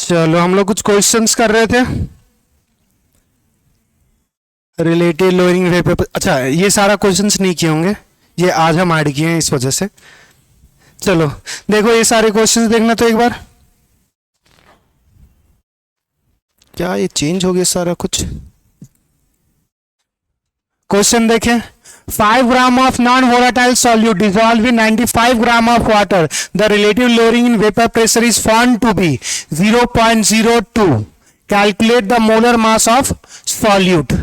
चलो हम लोग कुछ क्वेश्चंस कर रहे थे रिलेटेड लोअरिंग वेपर। अच्छा, ये सारा क्वेश्चंस नहीं किए होंगे, ये आज हम ऐड किए हैं इस वजह से। चलो देखो ये सारे क्वेश्चंस देखना तो एक बार। क्या ये चेंज हो गया सारा कुछ? क्वेश्चन देखें। 5 ग्राम of non-volatile solute dissolved in 95 gram of water. The relative lowering in vapor pressure is found to be 0.02. Calculate the molar mass of solute.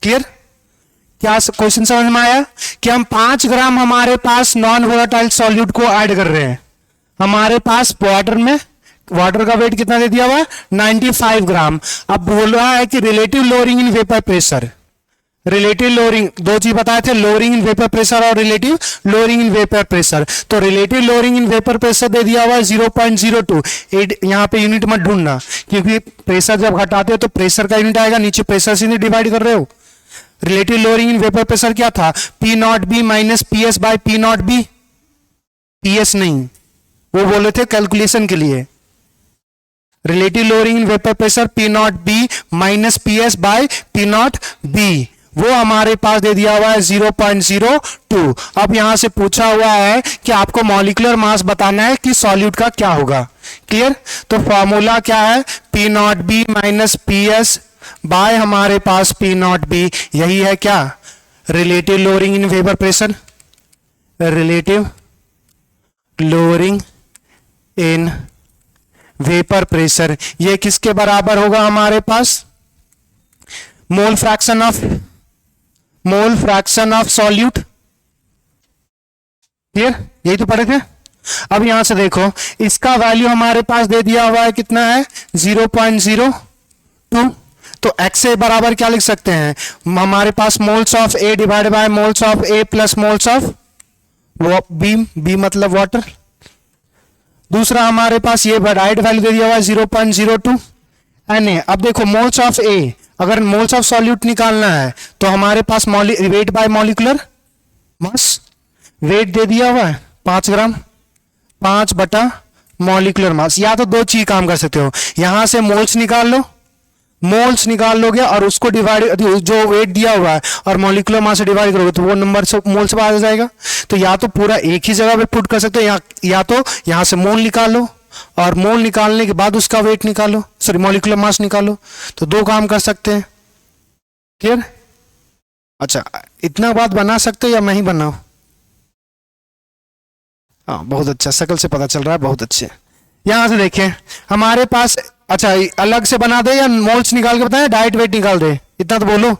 Clear? क्या क्वेश्चन समझ में आया कि हम 5 ग्राम हमारे पास नॉन वोलाटाइल सॉल्यूट को ऐड कर रहे हैं। हमारे पास वाटर में, वाटर का वेट कितना दे दिया हुआ है 95 ग्राम। अब बोल रहा है कि relative lowering in vapour pressure. Relative lowering, दो चीज बताए थे, लोअरिंग इन वेपर प्रेशर और relative lowering in vapour pressure. तो relative lowering in vapour pressure दे दिया हुआ है 0.02। यहाँ पे यूनिट मत ढूंढना, क्योंकि प्रेशर जब घटाते हो तो प्रेशर का यूनिट आएगा, नीचे प्रेशर से नहीं डिवाइड कर रहे हो। Relative lowering in vapour pressure क्या था? P naught B minus P S by P naught B. P S नहीं, वो बोले थे कैलकुलेशन के लिए। Relative lowering in vapour pressure P naught B minus P S by P naught B, वो हमारे पास दे दिया हुआ है 0.02। अब यहां से पूछा हुआ है कि आपको मॉलिक्यूलर मास बताना है कि सॉल्यूट का क्या होगा। क्लियर? तो फॉर्मूला क्या है? P naught B minus P S by हमारे पास पी नॉट बी। यही है क्या? Relative lowering in vapour pressure. Relative lowering in vapour pressure ये किसके बराबर होगा हमारे पास? Mole fraction of solute. Clear? यही तो पढ़े थे। अब यहां से देखो, इसका वैल्यू हमारे पास दे दिया हुआ है, कितना है 0.02। तो x से बराबर क्या लिख सकते हैं हमारे पास? Moles of A divide by moles of A plus moles of B. B मतलब वाटर। दूसरा हमारे पास ये डायरेक्ट वैल्यू दे दिया हुआ है 0.02 Na। अब देखो मोल्स ऑफ ए, अगर मोल्स ऑफ सॉल्यूट निकालना है तो हमारे पास weight by molecular mass, weight दे दिया हुआ है 5 ग्राम, 5 बटा मॉलिक्यूलर मास। या तो दो चीज काम कर सकते हो, यहां से मोल्स निकाल लो, मोल्स निकाल लोगे और उसको डिवाइड, जो वेट दिया हुआ है और मॉलिक्यूलर मास से डिवाइड करोगे तो वो नंबर से मोल से बाहर आ जाएगा। तो या तो पूरा एक ही जगह पे पुट कर सकते हो, या तो यहां से मोल निकालो और मोल निकालने के बाद उसका वेट निकालो, सॉरी मॉलिक्यूलर मास निकालो। तो दो काम कर सकते हैं। क्लियर? अच्छा, इतना बात बना सकते हो या मैं ही बनाऊं? हाँ बहुत अच्छा, शकल से पता चल रहा है, बहुत अच्छे। यहां से देखें हमारे पास, अच्छा अलग से बना दे या मोल्स निकाल के बताएं, डायरेक्ट वेट निकाल दे? इतना तो बोलो।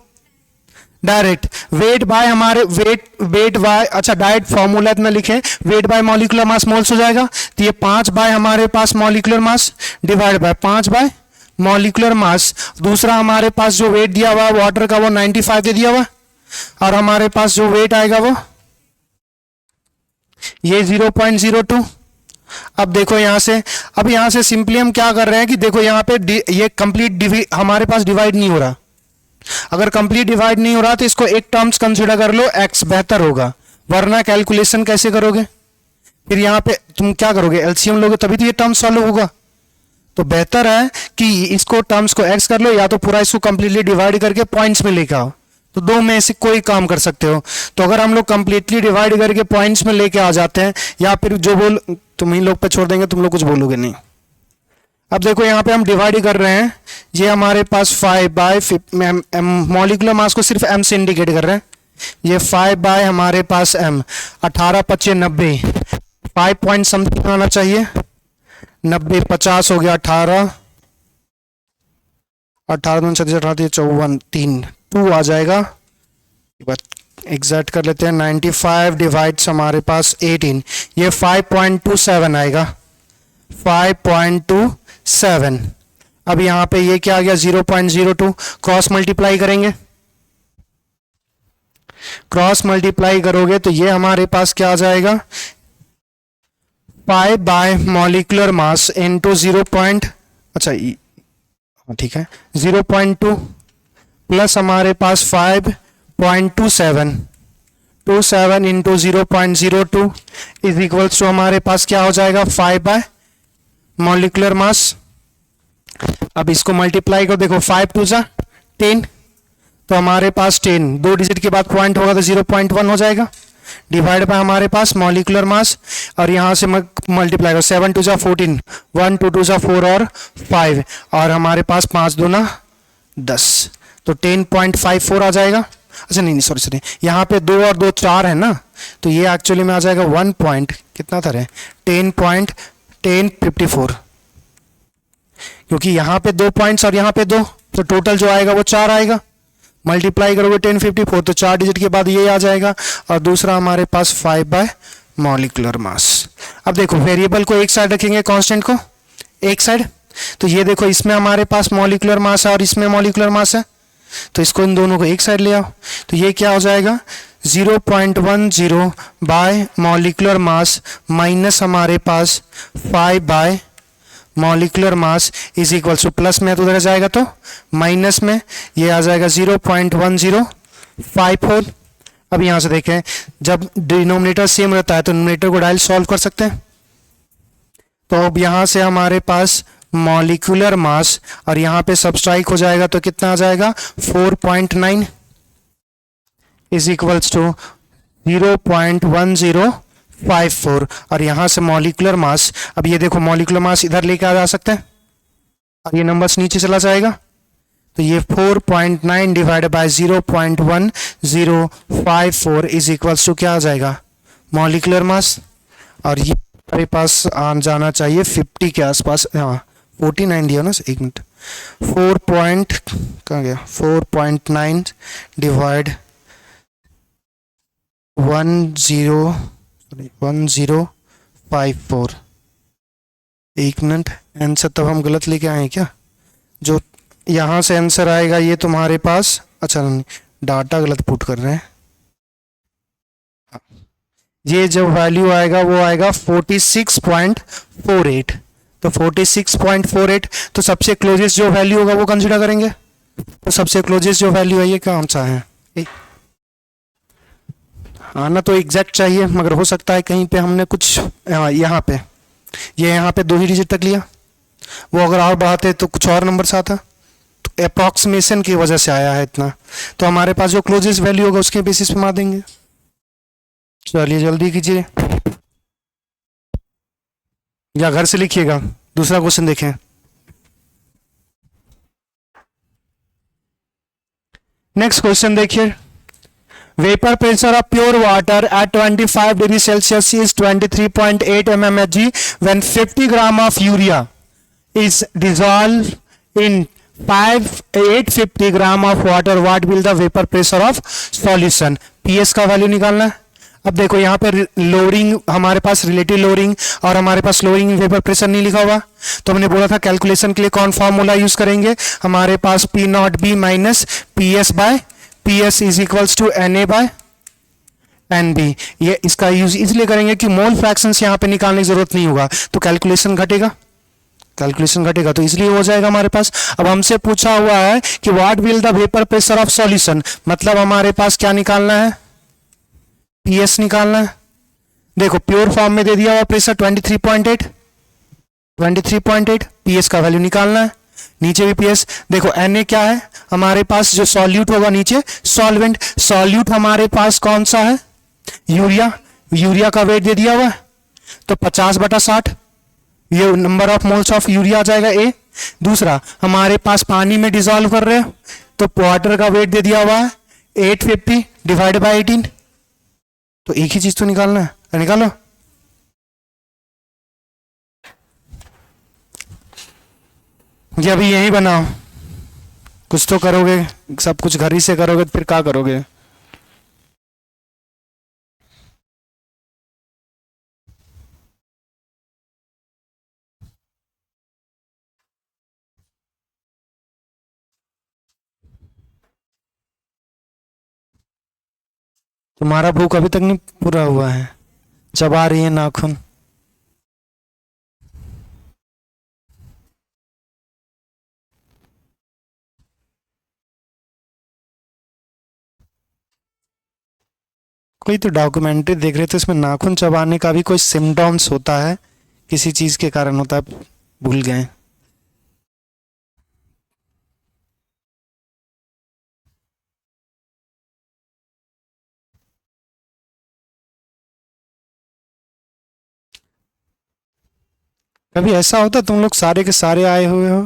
डायरेक्ट वेट बाय हमारे वेट बाय, अच्छा डायरेक्ट फॉर्मूला इतना लिखे, weight by molecular mass moles हो जाएगा। तो ये 5 बाय हमारे पास molecular mass divide by 5 by molecular mass. दूसरा हमारे पास जो वेट दिया हुआ है वाटर का वो 95 दे दिया हुआ, और हमारे पास जो वेट आएगा वो ये 0.02। अब देखो यहां से, अब यहां से सिंपली हम क्या कर रहे हैं कि देखो यहां पे ये कंप्लीट हमारे पास डिवाइड नहीं हो रहा। अगर कंप्लीट डिवाइड नहीं हो रहा तो इसको एक टर्म्स कंसीडर कर लो, x बेहतर होगा, वरना कैलकुलेशन कैसे करोगे? फिर यहाँ पे तुम क्या करोगे? एलसीएम लोगे तभी तो ये टर्म सॉल्व होगा। तो बेहतर है कि इसको टर्म्स को x कर लो, या तो पूरा इसको कंप्लीटली डिवाइड करके पॉइंट्स में लेके आओ। तो दो में से कोई काम कर सकते हो। तो अगर हम लोग कंप्लीटली डिवाइड करके पॉइंट्स में लेके आ जाते हैं, या फिर जो बोल तुम ही लोग पे छोड़ देंगे, तुम लोग कुछ बोलोगे नहीं। अब देखो यहाँ पे हम डिवाइड कर रहे हैं, ये हमारे पास 5 बाय मॉलिक्यूलर मास को सिर्फ m से इंडिकेट कर रहे हैं। ये 5 बाय हमारे पास m, 18 25 90, 5 पॉइंट समथिंग आना चाहिए, 90 50 हो गया, 18 18 54 3 2 आ जाएगा। एग्जैक्ट कर लेते हैं, 95 डिवाइड्स हमारे पास 18, ये 5.27 आएगा, 5.27। अब यहां पे ये क्या आ गया 0.02, क्रॉस मल्टीप्लाई करेंगे, क्रॉस मल्टीप्लाई करोगे तो ये हमारे पास क्या आ जाएगा 5 बाय मॉलिक्यूलर मास इनटू 0. अच्छा ठीक है 0.2 प्लस हमारे पास 5.27 इंटू 0.02 इज इक्वल्स टू हमारे पास क्या हो जाएगा 5 बाय मॉलिक्यूलर मास अब इसको मल्टीप्लाई करो, देखो 5 टू जा 10, तो हमारे पास 10 दो डिजिट के बाद पॉइंट होगा तो 0.1 हो जाएगा, डिवाइड बाय हमारे पास मॉलिक्यूलर मास, और यहाँ से मल्टीप्लाई करो 7 टू जा 14, 1 2 टू जा 4 और 5, और हमारे पास 5 दूना 10, तो 10.54 आ जाएगा। अच्छा नहीं सॉरी सॉरी, यहाँ पे 2 और 2 4 है ना, तो ये एक्चुअली में आ जाएगा 1 पॉइंट कितना था रे 10.1054, क्योंकि यहाँ पे 2 पॉइंट्स और यहाँ पे 2, तो टोटल जो आएगा वो 4 आएगा। मल्टीप्लाई करोगे 1054 तो 4 डिजिट के बाद ये आ जाएगा, और दूसरा हमारे पास 5 बाय मॉलिक्यूलर मास। अब देखो वेरिएबल को एक साइड रखेंगे, कांस्टेंट को एक साइड, तो ये देखो इसमें हमारे पास मॉलिक्यूलर मास है और इसमें मॉलिक्यूलर मास है, तो इसको इन दोनों को एक साइड ले आओ, तो ये क्या हो जाएगा 0.10 बाय मॉलिक्यूलर मास माइनस हमारे पास 5 by molecular mass is equal to, plus में तो उधर जाएगा तो माइनस में ये आ जाएगा 0.1054। अब यहाँ से देखें जब डिनोमिनेटर सेम रहता है तो न्यूमरेटर को डायरेक्ट सॉल्व कर सकते हैं, तो अब यहाँ से हमारे पास मॉलिक्यूलर मास और यहाँ पे सबस्ट्राइक हो जाएगा तो कितना आ जाएगा 4.9 इज इक्वल्स टू 0.1054, और यहाँ से मॉलिक्यूलर मास, अब ये देखो मॉलिक्यूलर मास इधर लेके आ जा सकते हैं और ये नंबर्स नीचे चला जाएगा, तो ये 4.9 divide by 0.1054 is equals to क्या आ जाएगा मॉलिक्यूलर मास, और ये हमारे पास आ जाना चाहिए 50 के आसपास, हाँ 49 दिया ना, एक मिनट 4 पॉइंट कहाँ गया 4.9 डिवाइड 1054, एक मिनट, आंसर तब हम गलत लेके आए हैं क्या, जो यहाँ से आंसर आएगा ये तुम्हारे पास, अच्छा नहीं डाटा गलत पुट कर रहे हैं, ये जो वैल्यू आएगा वो आएगा 46.48, तो 46.48, तो सबसे क्लोजेस्ट जो वैल्यू होगा वो कंसिडर करेंगे, तो सबसे क्लोजेस्ट जो वैल्यू है ये कौन सा है, आना तो एग्जैक्ट चाहिए, मगर हो सकता है कहीं पे हमने कुछ यहाँ पे ये यहाँ पे 2 ही डिजिट तक लिया, वो अगर और बढ़ाते तो कुछ और नंबर से आता, तो अप्रॉक्सीमेशन की वजह से आया है इतना, तो हमारे पास जो क्लोजेस्ट वैल्यू होगा उसके बेसिस पे मार देंगे। चलिए जल्दी कीजिए या घर से लिखिएगा। दूसरा क्वेश्चन देखें, नेक्स्ट क्वेश्चन देखिए, vapor pressure of pure water at 25 degree Celsius is 23.8 mmHg when 50 gram of urea is dissolved in 850 gram of water. What will the vapor pressure of solution? PS का value निकालना है। अब देखो यहाँ पे lowering हमारे पास relative lowering और हमारे पास लोअरिंग वेपर प्रेशर नहीं लिखा हुआ, तो हमने बोला था कैलकुलेशन के लिए कौन फॉर्मूला यूज करेंगे, हमारे पास P naught B minus P S by P S is equals to N A by N B. ये इसका यूज इसलिए करेंगे कि मोल फ्रैक्शंस यहाँ पे निकालने की जरूरत नहीं होगा, तो कैलकुलेशन घटेगा, तो इसलिए हो जाएगा हमारे पास। अब हमसे पूछा हुआ है कि what will the vapour pressure of solution, मतलब हमारे पास क्या निकालना है, पीएस निकालना है। देखो प्योर फॉर्म में दे दिया हुआ प्रेशर 23.8 पीएस का वैल्यू निकालना है, नीचे भी पीएस। देखो एन ए क्या है हमारे पास, जो सॉल्यूट होगा नीचे सॉल्वेंट, सॉल्यूट हमारे पास कौन सा है, यूरिया, यूरिया का वेट दे दिया हुआ है तो 50/60 ये number of moles of urea आ जाएगा ए। दूसरा हमारे पास पानी में डिसॉल्व कर रहे हो तो वाटर का वेट दे दिया हुआ है 850 डिवाइड बाय 18, तो एक ही चीज तो निकालना है, निकालो। ये अभी यही बनाओ, कुछ तो करोगे, सब कुछ घर ही से करोगे तो फिर क्या करोगे। तुम्हारा भूख अभी तक नहीं पूरा हुआ है, चबा रही है नाखून। कोई तो डॉक्यूमेंट्री देख रहे थे, इसमें नाखून चबाने का भी कोई सिम्टम्स होता है, किसी चीज के कारण होता है, भूल गए। कभी ऐसा होता तुम लोग सारे के सारे आए हुए हो,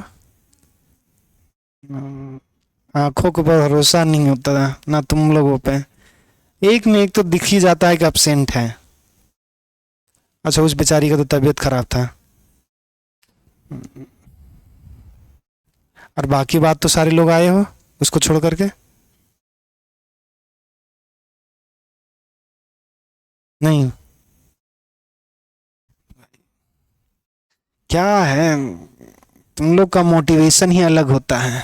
आंखों के ऊपर भरोसा नहीं होता ना तुम लोगों पे, एक में एक तो दिख ही जाता है कि एब्सेंट है। अच्छा उस बेचारी का तो तबीयत खराब था, और बाकी बात तो सारे लोग आए हो उसको छोड़ करके। नहीं, क्या है, तुम लोग का मोटिवेशन ही अलग होता है।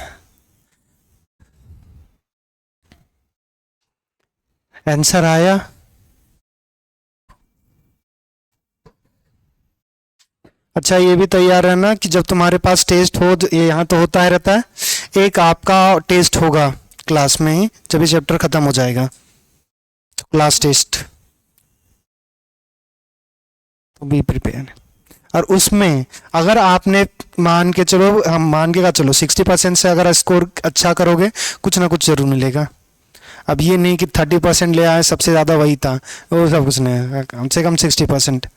आंसर आया। अच्छा ये भी तैयार रहना कि जब तुम्हारे पास टेस्ट हो, ये यहाँ तो होता है रहता है, एक आपका टेस्ट होगा क्लास में ही जब ये चैप्टर खत्म हो जाएगा, क्लास टेस्ट। तो बी प्रिपेयर। और उसमें अगर आपने, मान के चलो, हम मान के का चलो 60% से अगर स्कोर अच्छा करोगे कुछ ना कुछ जरूर मिलेगा। अब ये नहीं कि 30% ले आए सबसे ज़्यादा वही था, वो सब कुछ नहीं है, कम से कम 60%।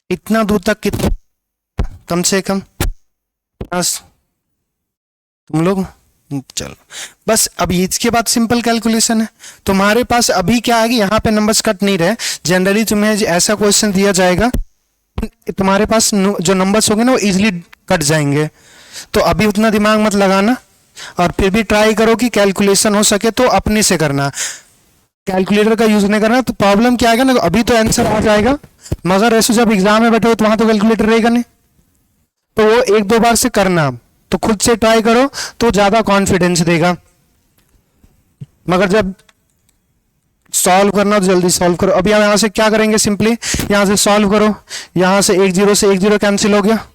इतना दूर तक कितना, कम से कम 10 तुम लोग चलो बस अभी इसके बाद सिंपल कैलकुलेशन है। तुम्हारे पास अभी क्या है कि यहाँ पे नंबर्स कट नहीं रहे। जनरली तुम्हें ऐसा क्वेश्चन दिया जाएगा, तुम्हारे पास जो नंबर्स होंगे ना वो इजीली कट जाएंगे, तो अभी उतना दिमाग मत लगाना और फिर भी ट्राई करो कि कैलकुलेशन हो सके तो अपने से करना, कैलकुलेटर का यूज नहीं करना। तो प्रॉब्लम क्या आएगा ना, अभी तो आंसर आ जाएगा मगर ऐसे जब एग्जाम में बैठे हो तो वहां तो कैलकुलेटर रहेगा नहीं, तो वो एक दो बार से करना, तो खुद से ट्राई करो तो ज्यादा कॉन्फिडेंस देगा। मगर जब सॉल्व करना तो जल्दी सॉल्व करो। अभी हम यहां से क्या करेंगे, सिंपली यहां से सॉल्व करो, यहां से एक जीरो कैंसिल हो गया।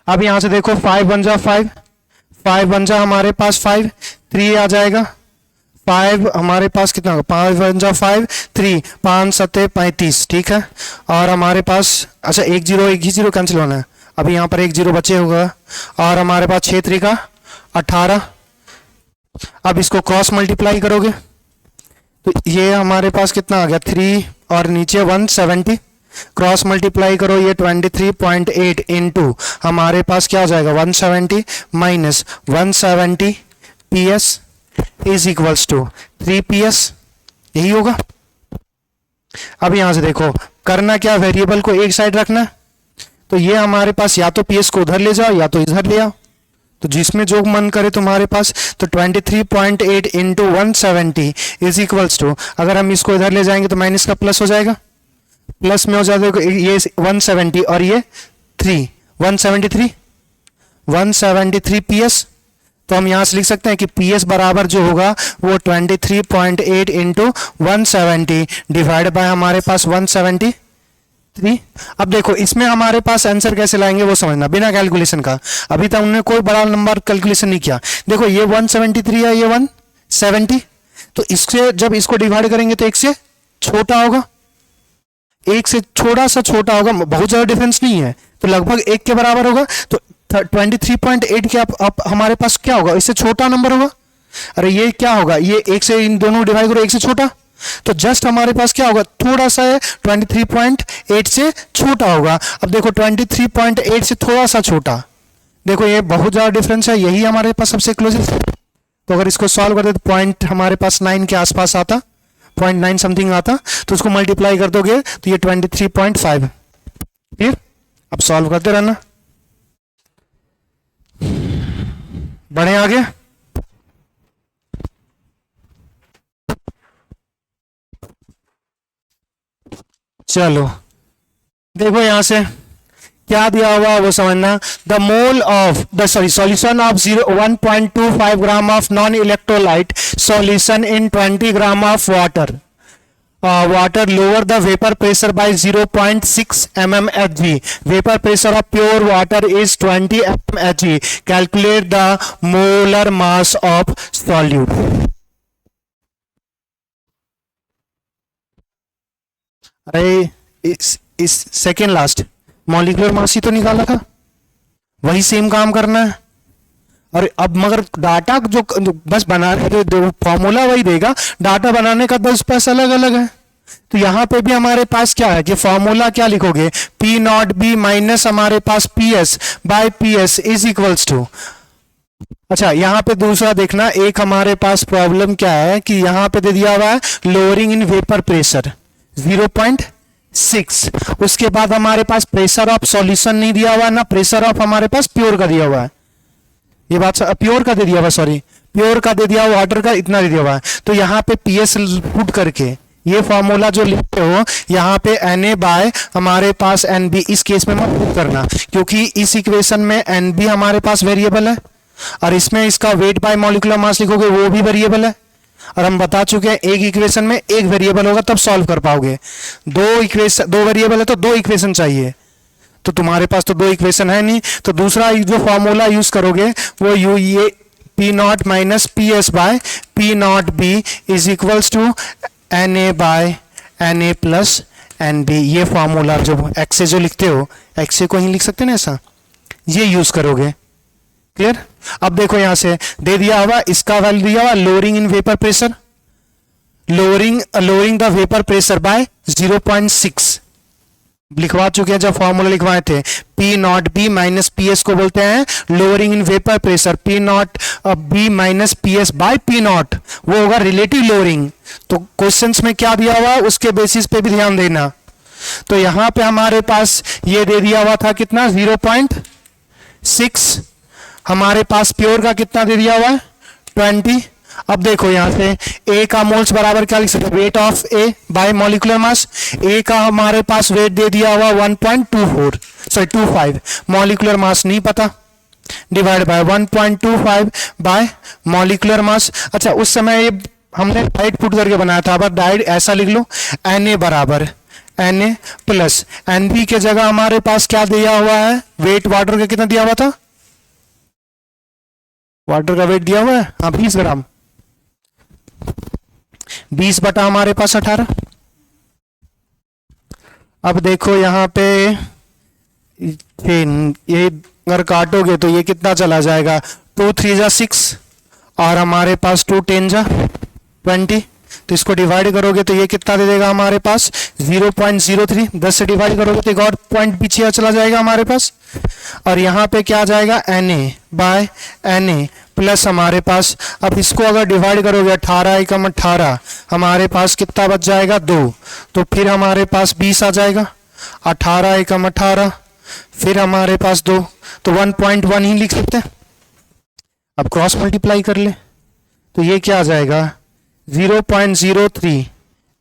अब यहां से देखो 5 बन जा 5 बन जा हमारे पास 5, 3 आ जाएगा 5 हमारे पास कितना होगा 5 बन जा 5 3 5 7 35, ठीक है। और हमारे पास अच्छा एक ही जीरो कैंसिल होना है, अभी यहाँ पर एक जीरो बचे होगा और हमारे पास 6 3 का 18। अब इसको क्रॉस मल्टीप्लाई करोगे तो ये हमारे पास कितना आ गया 3 और नीचे 170, क्रॉस मल्टीप्लाई करो ये 23.8 इंटू हमारे पास क्या हो जाएगा 170 minus 170 PS is equals to 3 PS, यही होगा। अब यहां से देखो करना क्या, वेरिएबल को एक साइड रखना, तो ये हमारे पास या तो PS को उधर ले जाओ या तो इधर ले आओ, तो जिसमें जो मन करे तुम्हारे पास। तो 23.8 इंटू 170 इज इक्वल्स टू, अगर हम इसको इधर ले जाएंगे तो माइनस का प्लस हो जाएगा, प्लस में हो जाएगा ये 170 और ये 3 173 PS। तो हम यहां से लिख सकते हैं कि PS बराबर जो होगा वो 23.8 इंटू 170 डिवाइड बाय हमारे पास 173। अब देखो इसमें हमारे पास आंसर कैसे लाएंगे वो समझना, बिना कैलकुलेशन का। अभी तक हमने कोई बड़ा नंबर कैलकुलेशन नहीं किया। देखो ये 173 है, ये 170, तो इससे जब इसको डिवाइड करेंगे तो एक से छोटा होगा, एक से थोड़ा सा छोटा होगा, बहुत ज्यादा डिफरेंस नहीं है, तो लगभग एक के बराबर होगा। तो 23.8 के आप हमारे पास क्या होगा, इससे छोटा नंबर होगा। अरे ये क्या होगा, ये एक से इन दोनों डिवाइड करो एक से छोटा, तो जस्ट हमारे पास क्या होगा थोड़ा सा है 23.8 से छोटा होगा। अब देखो 23.8 से थोड़ा सा छोटा, देखो ये बहुत ज्यादा डिफरेंस है, यही हमारे पास सबसे क्लोजेस्ट। तो अगर इसको सॉल्व करते तो पॉइंट हमारे पास 9 के आसपास आता, 0.9 समथिंग आता, तो उसको मल्टीप्लाई कर दोगे तो ये 23.5। फिर अब सॉल्व करते रहना, बढ़े आगे। चलो देखो यहां से क्या दिया हुआ वो समझना। The mole of the solution of 1.25 gram of non electrolyte solution in 20 gram of water water lower the vapor pressure by 0.6 mmHg. Vapor pressure of pure water is 20 mmHg. Calculate the molar mass of solute. अरे इस second last molecular mass ही तो निकाला था, वही same काम करना है। और अब मगर डाटा जो बस बना फॉर्मूला वही देगा, डाटा बनाने का 10 पैसा अलग अलग है। तो यहां पे भी हमारे पास क्या है कि फॉर्मूला क्या लिखोगे, P नॉट बी माइनस हमारे पास PS by PS is equals to. अच्छा यहां पे दूसरा देखना, एक हमारे पास प्रॉब्लम क्या है कि यहां पे दे दिया हुआ है लोअरिंग इन वेपर प्रेशर 0.6, उसके बाद हमारे पास प्रेशर ऑफ सॉल्यूशन नहीं दिया हुआ, ना प्रेशर ऑफ हमारे पास प्योर का दिया हुआ है। ये बात प्योर का दे दिया हुआ, सॉरी प्योर का दे दिया हुआ, वाटर का इतना दे दिया हुआ है। तो यहाँ पे PS पुट करके ये फॉर्मूला जो लिखते हो यहाँ पे Na बाय हमारे पास Nb, इस केस में मत पुट करना क्योंकि इस इक्वेशन में Nb हमारे पास वेरिएबल है और इसमें इसका वेट बाय मॉलिक्यूलर मास लिखोगे वो भी वेरिएबल है। और हम बता चुके हैं एक इक्वेशन में एक वेरिएबल होगा तब सॉल्व कर पाओगे, दो वेरिएबल है तो 2 इक्वेशन चाहिए, तो तुम्हारे पास तो 2 इक्वेशन है नहीं। तो दूसरा जो फॉर्मूला यूज करोगे वो ये P not minus PS by P not B is equals to Na by Na plus Nb। ये फॉर्मूला जो एक्से जो लिखते हो, एक्से को ही लिख सकते ना ऐसा, ये यूज करोगे। क्लियर। अब देखो यहां से दे दिया हुआ, इसका वैल्यू दिया हुआ lowering in vapour pressure, lowering the vapour pressure by 0.6। लिखवा चुके हैं जब फॉर्मूला लिखवाए थे। P naught B minus P S को बोलते हैं lowering in vapour pressure. P naught B minus P S by P not वो होगा रिलेटिव लोअरिंग। तो क्वेश्चंस में क्या दिया हुआ उसके बेसिस पे भी ध्यान देना। तो यहां पे हमारे पास ये दे दिया हुआ था कितना 0.6, हमारे पास प्योर का कितना दे दिया हुआ है 20। अब देखो यहां से ए का मोल्स बराबर क्या लिख सकते हैं weight of A by molecular mass. A का हमारे पास वेट दे दिया हुआ 1.25 मॉलिक्यूलर मास नहीं पता, डिवाइड बाय 1.25 बाय मॉलिक्यूलर मास। अच्छा उस समय ये हमने डाइट पुट करके बनाया था, अब डाइट ऐसा लिख लो Na बराबर Na प्लस Nb के जगह हमारे पास क्या दिया हुआ है वेट वाटर का कितना दिया हुआ था, वाटर का वेट दिया हुआ है हाँ 20 ग्राम, 20 बटा हमारे पास 18। अब देखो यहाँ पे ये अगर काटोगे तो ये कितना चला जाएगा 2 3 जा 6 और हमारे पास 2 10 जा 20। तो इसको डिवाइड करोगे तो ये कितना दे देगा हमारे पास 0.03। 10 से डिवाइड करोगे तो एक और पॉइंट पीछे चला जाएगा हमारे पास। और यहाँ पे क्या जाएगा Na बाय Na प्लस हमारे पास, अब इसको अगर डिवाइड करोगे 18 एकम 18 हमारे पास कितना बच जाएगा 2। तो फिर हमारे पास 20 आ जाएगा 18 एकम 18 फिर हमारे पास 2 तो 1.1 ही लिख सकते हैं। अब क्रॉस मल्टीप्लाई कर ले तो ये क्या आ जाएगा 0.03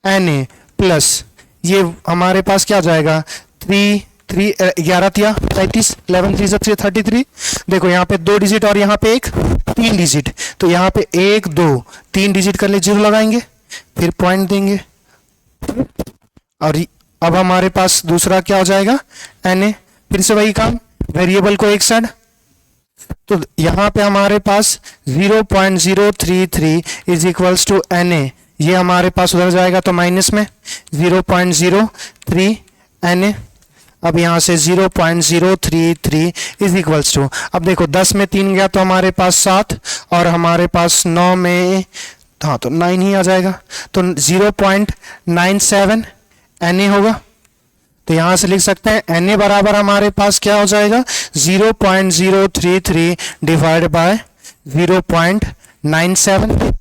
Na प्लस ये हमारे पास क्या आ जाएगा 11 तिया 33 11 3 3 33। देखो यहाँ पे 2 डिजिट और यहाँ पे 3 डिजिट, तो यहाँ पे 1 2 3 डिजिट कर ले 0 लगाएंगे फिर पॉइंट देंगे। और अब हमारे पास दूसरा क्या हो जाएगा Na, फिर से वही काम वेरिएबल को एक साइड। तो यहाँ पे हमारे पास 0.033 इज इक्वल्स टू Na, ये हमारे पास उधर जाएगा तो माइनस में 0.03 Na। अब यहाँ से 0.033 इज इक्वल्स टू, अब देखो 10 में 3 गया तो हमारे पास 7 और हमारे पास 9 में हाँ तो 9 ही आ जाएगा तो 0.97 Na होगा। तो यहाँ से लिख सकते हैं Na बराबर हमारे पास क्या हो जाएगा 0.033 डिवाइड बाय 0.97।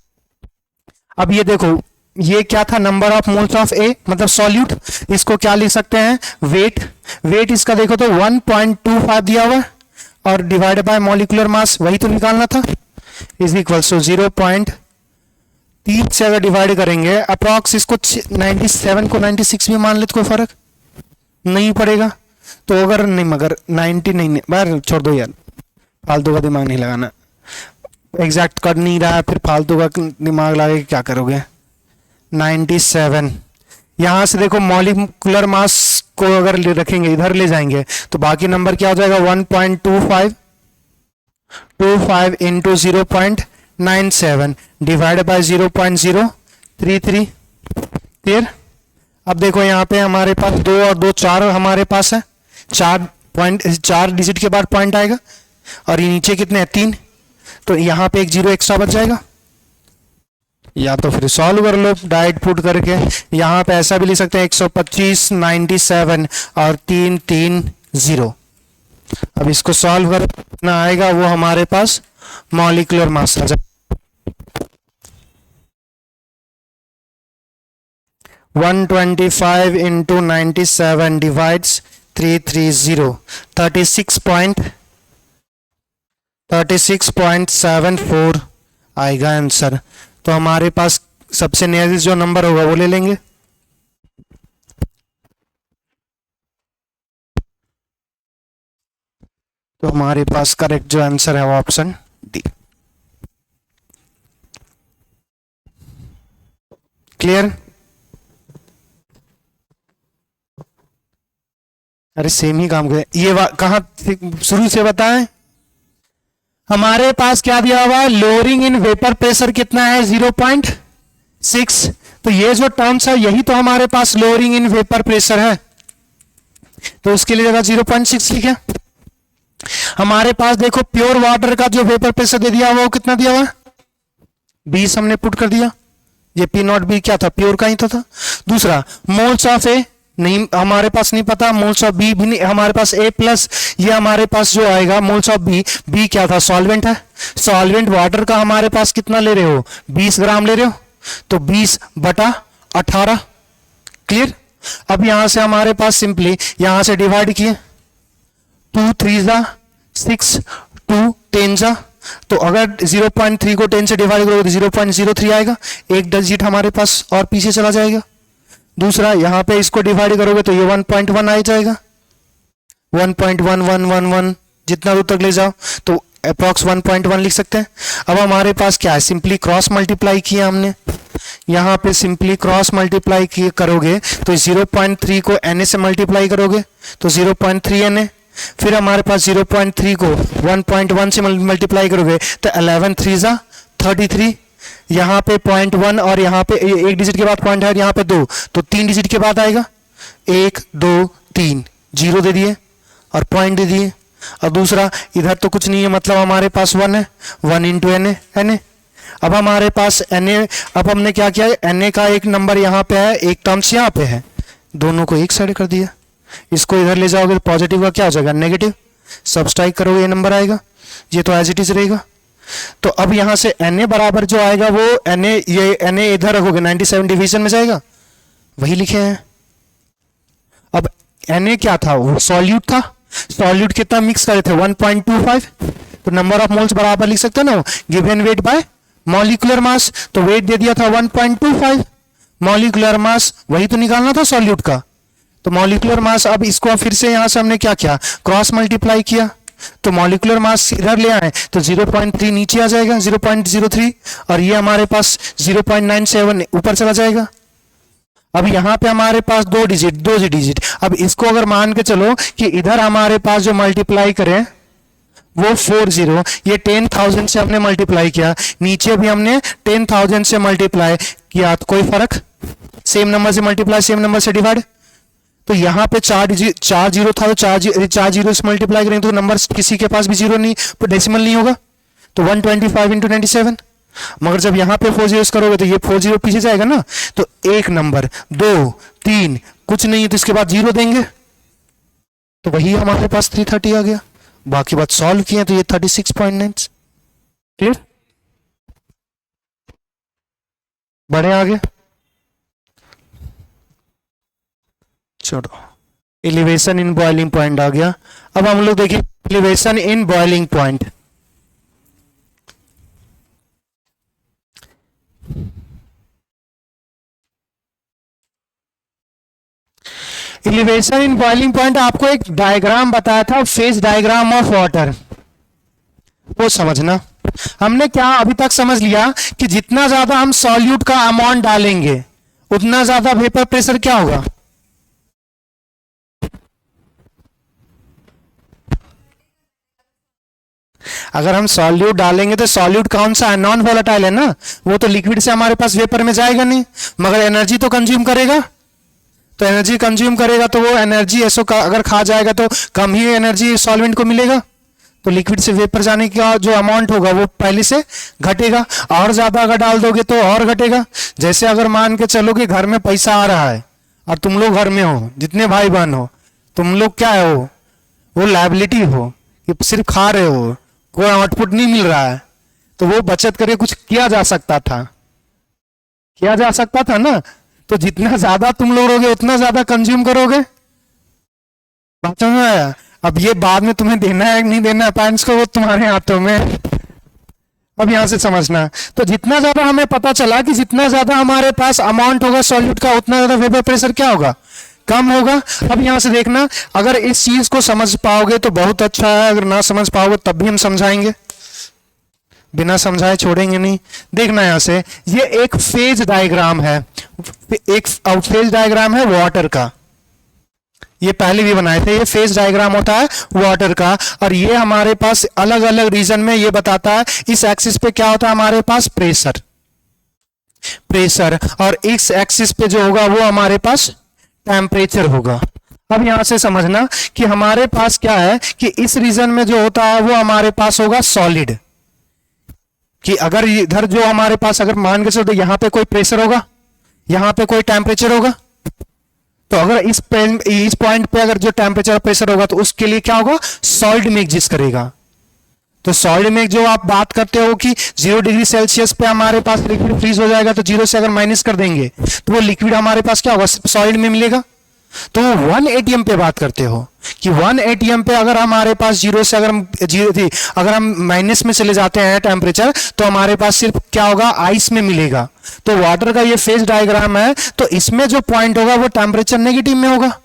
अब ये देखो ये क्या था नंबर ऑफ मोल्स ऑफ ए मतलब सॉल्यूट, इसको क्या लिख सकते हैं वेट। वेट इसका देखो तो 1.25 दिया हुआ है और डिवाइड बाय मॉलिक्यूलर मास वही तो निकालना था इज इक्वल टू 0.3 से अगर डिवाइड करेंगे अप्रॉक्स इसको 97 को 96 भी मान ले तो कोई फर्क नहीं पड़ेगा। तो अगर नहीं मगर 90 नहीं बाहर छोड़ दो यार, फालतू का दिमाग नहीं लगाना, एग्जैक्ट कर नहीं रहा है फिर फालतू का दिमाग लगा के क्या करोगे। 97 यहाँ से देखो मॉलिक्यूलर मास को अगर ले रखेंगे इधर ले जाएंगे तो बाकी नंबर क्या हो जाएगा 1.25 इंटू 0.97 डिवाइड बाय 0.033 क्लियर। अब देखो यहाँ पे हमारे पास 2 और 2 4 हमारे पास है 4 डिजिट के बाद पॉइंट आएगा और ये नीचे कितने हैं 3, तो यहाँ पे एक 0 एक्स्ट्रा बच जाएगा। या तो फिर सॉल्व कर लो डाइट पुट करके, यहाँ पे ऐसा भी लिख सकते हैं 125 97 और 3 3 0। अब इसको सॉल्व करना आएगा वो हमारे पास मॉलिक्यूलर मास आ जाएगा 125 into 97 divides 330 36.74 आएगा आंसर। तो हमारे पास सबसे नियरेस्ट जो नंबर होगा वो ले लेंगे। तो हमारे पास करेक्ट जो आंसर है वो ऑप्शन डी। क्लियर। अरे सेम ही काम करे ये कहां शुरू से बताएं। हमारे पास क्या दिया हुआ है लोअरिंग इन वेपर प्रेशर कितना है 0.6। तो ये जो टर्म्स है यही तो हमारे पास लोअरिंग इन वेपर प्रेशर है, तो उसके लिए जगह 0.6 लिखे। हमारे पास देखो प्योर वाटर का जो वेपर प्रेशर दे दिया हुआ वो कितना दिया हुआ 20 हमने पुट कर दिया। ये पी नॉट बी क्या था प्योर का ही तो था। दूसरा मोल्स ऑफ ए नहीं, हमारे पास नहीं पता, मोल्स ऑफ बी भी नहीं हमारे पास, ए प्लस ये हमारे पास जो आएगा मोल्स ऑफ बी, बी क्या था, सॉल्वेंट है, सॉल्वेंट वाटर का हमारे पास कितना ले रहे हो, 20 ग्राम ले रहे हो, तो 20/18, क्लियर। अब यहां से हमारे पास सिंपली यहां से डिवाइड किए, 2 3 जा 6, 2 10 जा, तो अगर 0.3 को 10 से डिवाइड करोगे तो 0.03 आएगा, एक डिजिट हमारे पास और पीछे चला जाएगा। दूसरा यहां पे इसको डिवाइड करोगे तो ये 1.1 आ जाएगा, 1.1111 जितना दूर तक ले जाओ तो अप्रॉक्स 1.1 लिख सकते हैं। अब हमारे पास क्या है, सिंपली क्रॉस मल्टीप्लाई किया हमने, यहाँ पे सिंपली क्रॉस मल्टीप्लाई किए करोगे तो 0.3 को Na से मल्टीप्लाई करोगे तो 0.3 Na, फिर हमारे पास 0.3 को 1.1 से मल्टीप्लाई करोगे तो 11 3 जा 33, यहाँ पे 0.1 और यहाँ पे एक डिजिट के बाद पॉइंट है, यहाँ पे 2, तो 3 डिजिट के बाद आएगा, 1 2 3 0 दे दिए और पॉइंट दे दिए। और दूसरा इधर तो कुछ नहीं है, मतलब हमारे पास 1 है, 1 इंटू Na। अब हमारे पास Na, अब हमने क्या किया है, Na का एक नंबर यहाँ पे है, एक टर्म्स यहाँ पे है, दोनों को एक साइड कर दिया, इसको इधर ले जाओगे तो पॉजिटिव का क्या हो जाएगा, नेगेटिव, सब्सट्रैक्ट करोगे ये नंबर आएगा, ये तो एज इट इज रहेगा। तो अब यहां से Na बराबर जो आएगा वो Na, ये Na इधर रखोगे 97 डिवीजन में जाएगा, वही लिखे हैं। अब Na क्या था, वो सॉल्यूट था, सॉल्यूट कितना मिक्स करे थे 1.25, तो नंबर ऑफ मोल्स बराबर लिख सकते हो ना, गिवन वेट बाय मॉलिक्यूलर मास, तो वेट दे दिया था 1.25, मॉलिक्यूलर मास वही तो निकालना था सॉल्यूट का, तो मॉलिक्यूलर मास। अब इसको फिर से यहां से हमने क्या किया, क्रॉस मल्टीप्लाई किया, तो मॉलिक्यूलर मास इधर ले आए तो 0.3 नीचे आ जाएगा, 0.03, और ये हमारे पास 0.97 ऊपर चला जाएगा। अब यहां पे हमारे पास दो डिजिट, अब इसको अगर मान के चलो कि इधर हमारे पास जो मल्टीप्लाई करें वो 40, ये 10,000 से हमने मल्टीप्लाई किया, नीचे भी हमने 10,000 से मल्टीप्लाई किया, तो कोई फर्क, सेम नंबर से मल्टीप्लाई सेम नंबर से डिवाइड। तो यहाँ पे 4 जीरो था, तो 4 जीरो से मल्टीप्लाई करेंगे तो नंबर किसी के पास भी जीरो नहीं, डेसिमल नहीं होगा, तो 125 इंटू 97। मगर जब यहाँ पे 4 जीरोस करोगे तो ये 4 जीरो पीछे जाएगा ना, तो एक नंबर 2 3 कुछ नहीं है तो इसके बाद जीरो देंगे, तो वही हमारे पास 330 आ गया। बाकी बात सॉल्व किए तो ये 36.9, क्लियर, बढ़े आगे। चलो एलिवेशन इन बॉइलिंग पॉइंट आ गया। अब हम लोग देखिए elevation in boiling point, elevation in boiling point आपको एक डायग्राम बताया था, फेज डायग्राम ऑफ वाटर, वो समझना। हमने क्या अभी तक समझ लिया कि जितना ज्यादा हम सॉल्यूट का अमाउंट डालेंगे उतना ज्यादा वेपर प्रेशर क्या होगा, अगर हम सॉल्यूट डालेंगे तो सॉल्यूट कौन सा है, नॉन वोलेटाइल है ना, वो तो लिक्विड से हमारे पास वेपर में जाएगा नहीं, मगर एनर्जी तो कंज्यूम करेगा, तो एनर्जी कंज्यूम करेगा तो वो एनर्जी एसओ का अगर खा जाएगा तो कम ही एनर्जी सॉल्वेंट को मिलेगा, तो लिक्विड से वेपर जाने का जो अमाउंट होगा वो पहले से घटेगा, और ज्यादा अगर डाल दोगे तो और घटेगा। जैसे अगर मान के चलो कि घर में पैसा आ रहा है और तुम लोग घर में हो, जितने भाई बहन हो, तुम लोग क्या हो, वो लायबिलिटी हो, कि सिर्फ खा रहे हो, कोई आउटपुट नहीं मिल रहा है, तो वो बचत करके कुछ किया जा सकता था ना, तो जितना ज्यादा तुम लोग रहोगे उतना ज्यादा कंज्यूम करोगे, बात समझ में आया। अब ये बाद में तुम्हें देना है नहीं देना है पेरेंट्स को, वो तुम्हारे हाथों में। अब यहां से समझना, तो जितना ज्यादा हमें पता चला कि जितना ज्यादा हमारे पास अमाउंट होगा सॉल्यूट का उतना ज्यादा वेपर प्रेशर क्या होगा, कम होगा। अब यहां से देखना, अगर इस चीज को समझ पाओगे तो बहुत अच्छा है, अगर ना समझ पाओगे तब भी हम समझाएंगे, बिना समझाए छोड़ेंगे नहीं। देखना यहां से, ये एक फेज डायग्राम है, एक फेज डायग्राम है वाटर का, ये पहले भी बनाए थे, ये फेज डायग्राम होता है वाटर का, और ये हमारे पास अलग अलग रीजन में ये बताता है, इस एक्सिस पे क्या होता है हमारे पास प्रेशर, और इस एक्सिस पे जो होगा वो हमारे पास टेम्परेचर होगा। अब यहां से समझना कि हमारे पास क्या है कि इस रीजन में जो होता है वो हमारे पास होगा सॉलिड, कि अगर इधर जो हमारे पास अगर मान के चलो यहां पे कोई प्रेशर होगा, यहां पे कोई टेम्परेचर होगा, तो अगर इस पॉइंट पे अगर जो टेम्परेचर और प्रेशर होगा तो उसके लिए क्या होगा, सॉलिड में एग्जिस्ट करेगा। तो सॉलिड में जो आप बात करते हो कि 0 डिग्री सेल्सियस पे हमारे पास लिक्विड फ्रीज हो जाएगा, तो 0 से अगर माइनस कर देंगे तो वो लिक्विड हमारे पास क्या होगा, सॉलिड में मिलेगा। तो 1 एटीएम पे बात करते हो कि 1 एटीएम पे अगर हमारे पास 0 से अगर हम माइनस में चले जाते हैं टेम्परेचर, तो हमारे पास सिर्फ क्या होगा, आइस में मिलेगा। तो वाटर का ये फेज डायग्राम है, तो इसमें जो पॉइंट होगा वो टेम्परेचर नेगेटिव में होगा।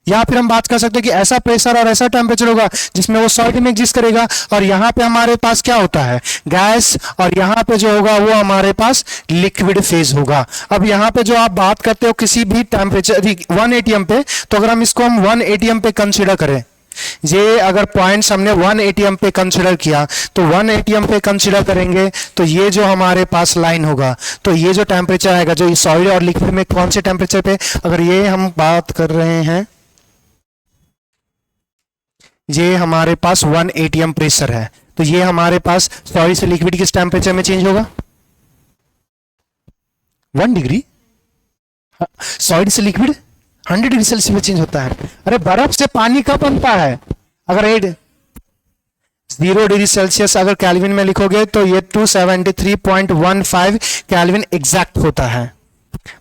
या फिर हम बात कर सकते हैं कि ऐसा प्रेशर और ऐसा टेम्परेचर होगा जिसमें वो सॉलिड में एग्जिस्ट करेगा, और यहां पे हमारे पास क्या होता है, गैस, और यहां पे जो होगा वो हमारे पास लिक्विड फेज होगा। अब यहां पे जो आप बात करते हो किसी भी टेम्परेचर 1 एटीएम पे, तो अगर हम इसको 1 एटीएम पे कंसीडर करें, ये अगर पॉइंट्स हमने 1 एटीएम पे कंसीडर किया, तो 1 एटीएम पे कंसीडर करेंगे तो ये जो हमारे पास लाइन होगा, तो ये जो टेम्परेचर आएगा, जो सॉलिड और लिक्विड में कौन से टेम्परेचर पे, अगर ये हम बात कर रहे हैं, ये हमारे पास 1 एटीएम प्रेशर है, तो ये हमारे पास सॉलिड से लिक्विड किस टेम्परेचर में चेंज होगा, 1 डिग्री। सॉलिड से लिक्विड 100 डिग्री सेल्सियस में चेंज होता है। अरे बर्फ से पानी कब बनता है, अगर 0 डिग्री सेल्सियस अगर कैल्विन में लिखोगे तो ये 273.15 कैल्विन एग्जैक्ट होता है।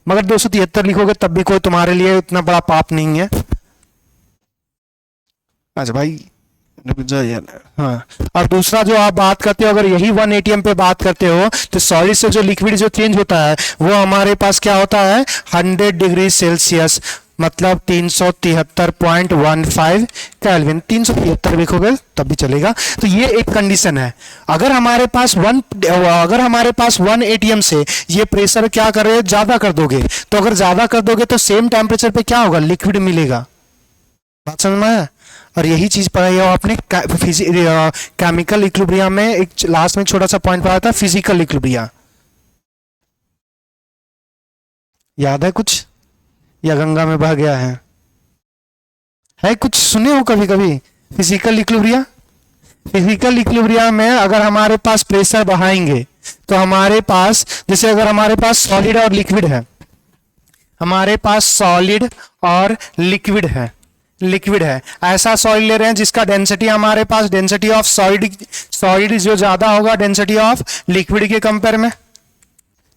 मगर 273 लिखोगे तब भी कोई तुम्हारे लिए इतना बड़ा पाप नहीं है। अच्छा भाई, हाँ। और दूसरा जो आप बात करते हो, अगर यही 1 एटीएम पे बात करते हो, तो सॉलिड से जो लिक्विड जो चेंज होता है वो हमारे पास क्या होता है, 100 डिग्री सेल्सियस, मतलब 373.15 केल्विन। 373 लिखोगे तब भी चलेगा। तो ये एक कंडीशन है। अगर हमारे पास 1 एटीएम से ये प्रेशर क्या कर रहे हो, ज्यादा कर दोगे, तो अगर ज्यादा कर दोगे तो सेम टेम्परेचर पे क्या होगा, लिक्विड मिलेगा। बात समझ में आया। और यही चीज पढ़ाई है आपने केमिकल इक्विलिब्रियम में, एक लास्ट में छोटा सा पॉइंट पढ़ा था, फिजिकल इक्विलिब्रियम। याद है कुछ, या गंगा में बह गया है कुछ सुने हो कभी कभी फिजिकल इक्विलिब्रियम? फिजिकल इक्विलिब्रियम में अगर हमारे पास प्रेशर बढ़ाएंगे तो हमारे पास, जैसे अगर हमारे पास सॉलिड और लिक्विड है, हमारे पास सॉलिड और लिक्विड है, ऐसा सॉलिड ले रहे हैं जिसका डेंसिटी हमारे पास, डेंसिटी ऑफ सॉलिड जो ज्यादा होगा डेंसिटी ऑफ लिक्विड के कंपेयर में।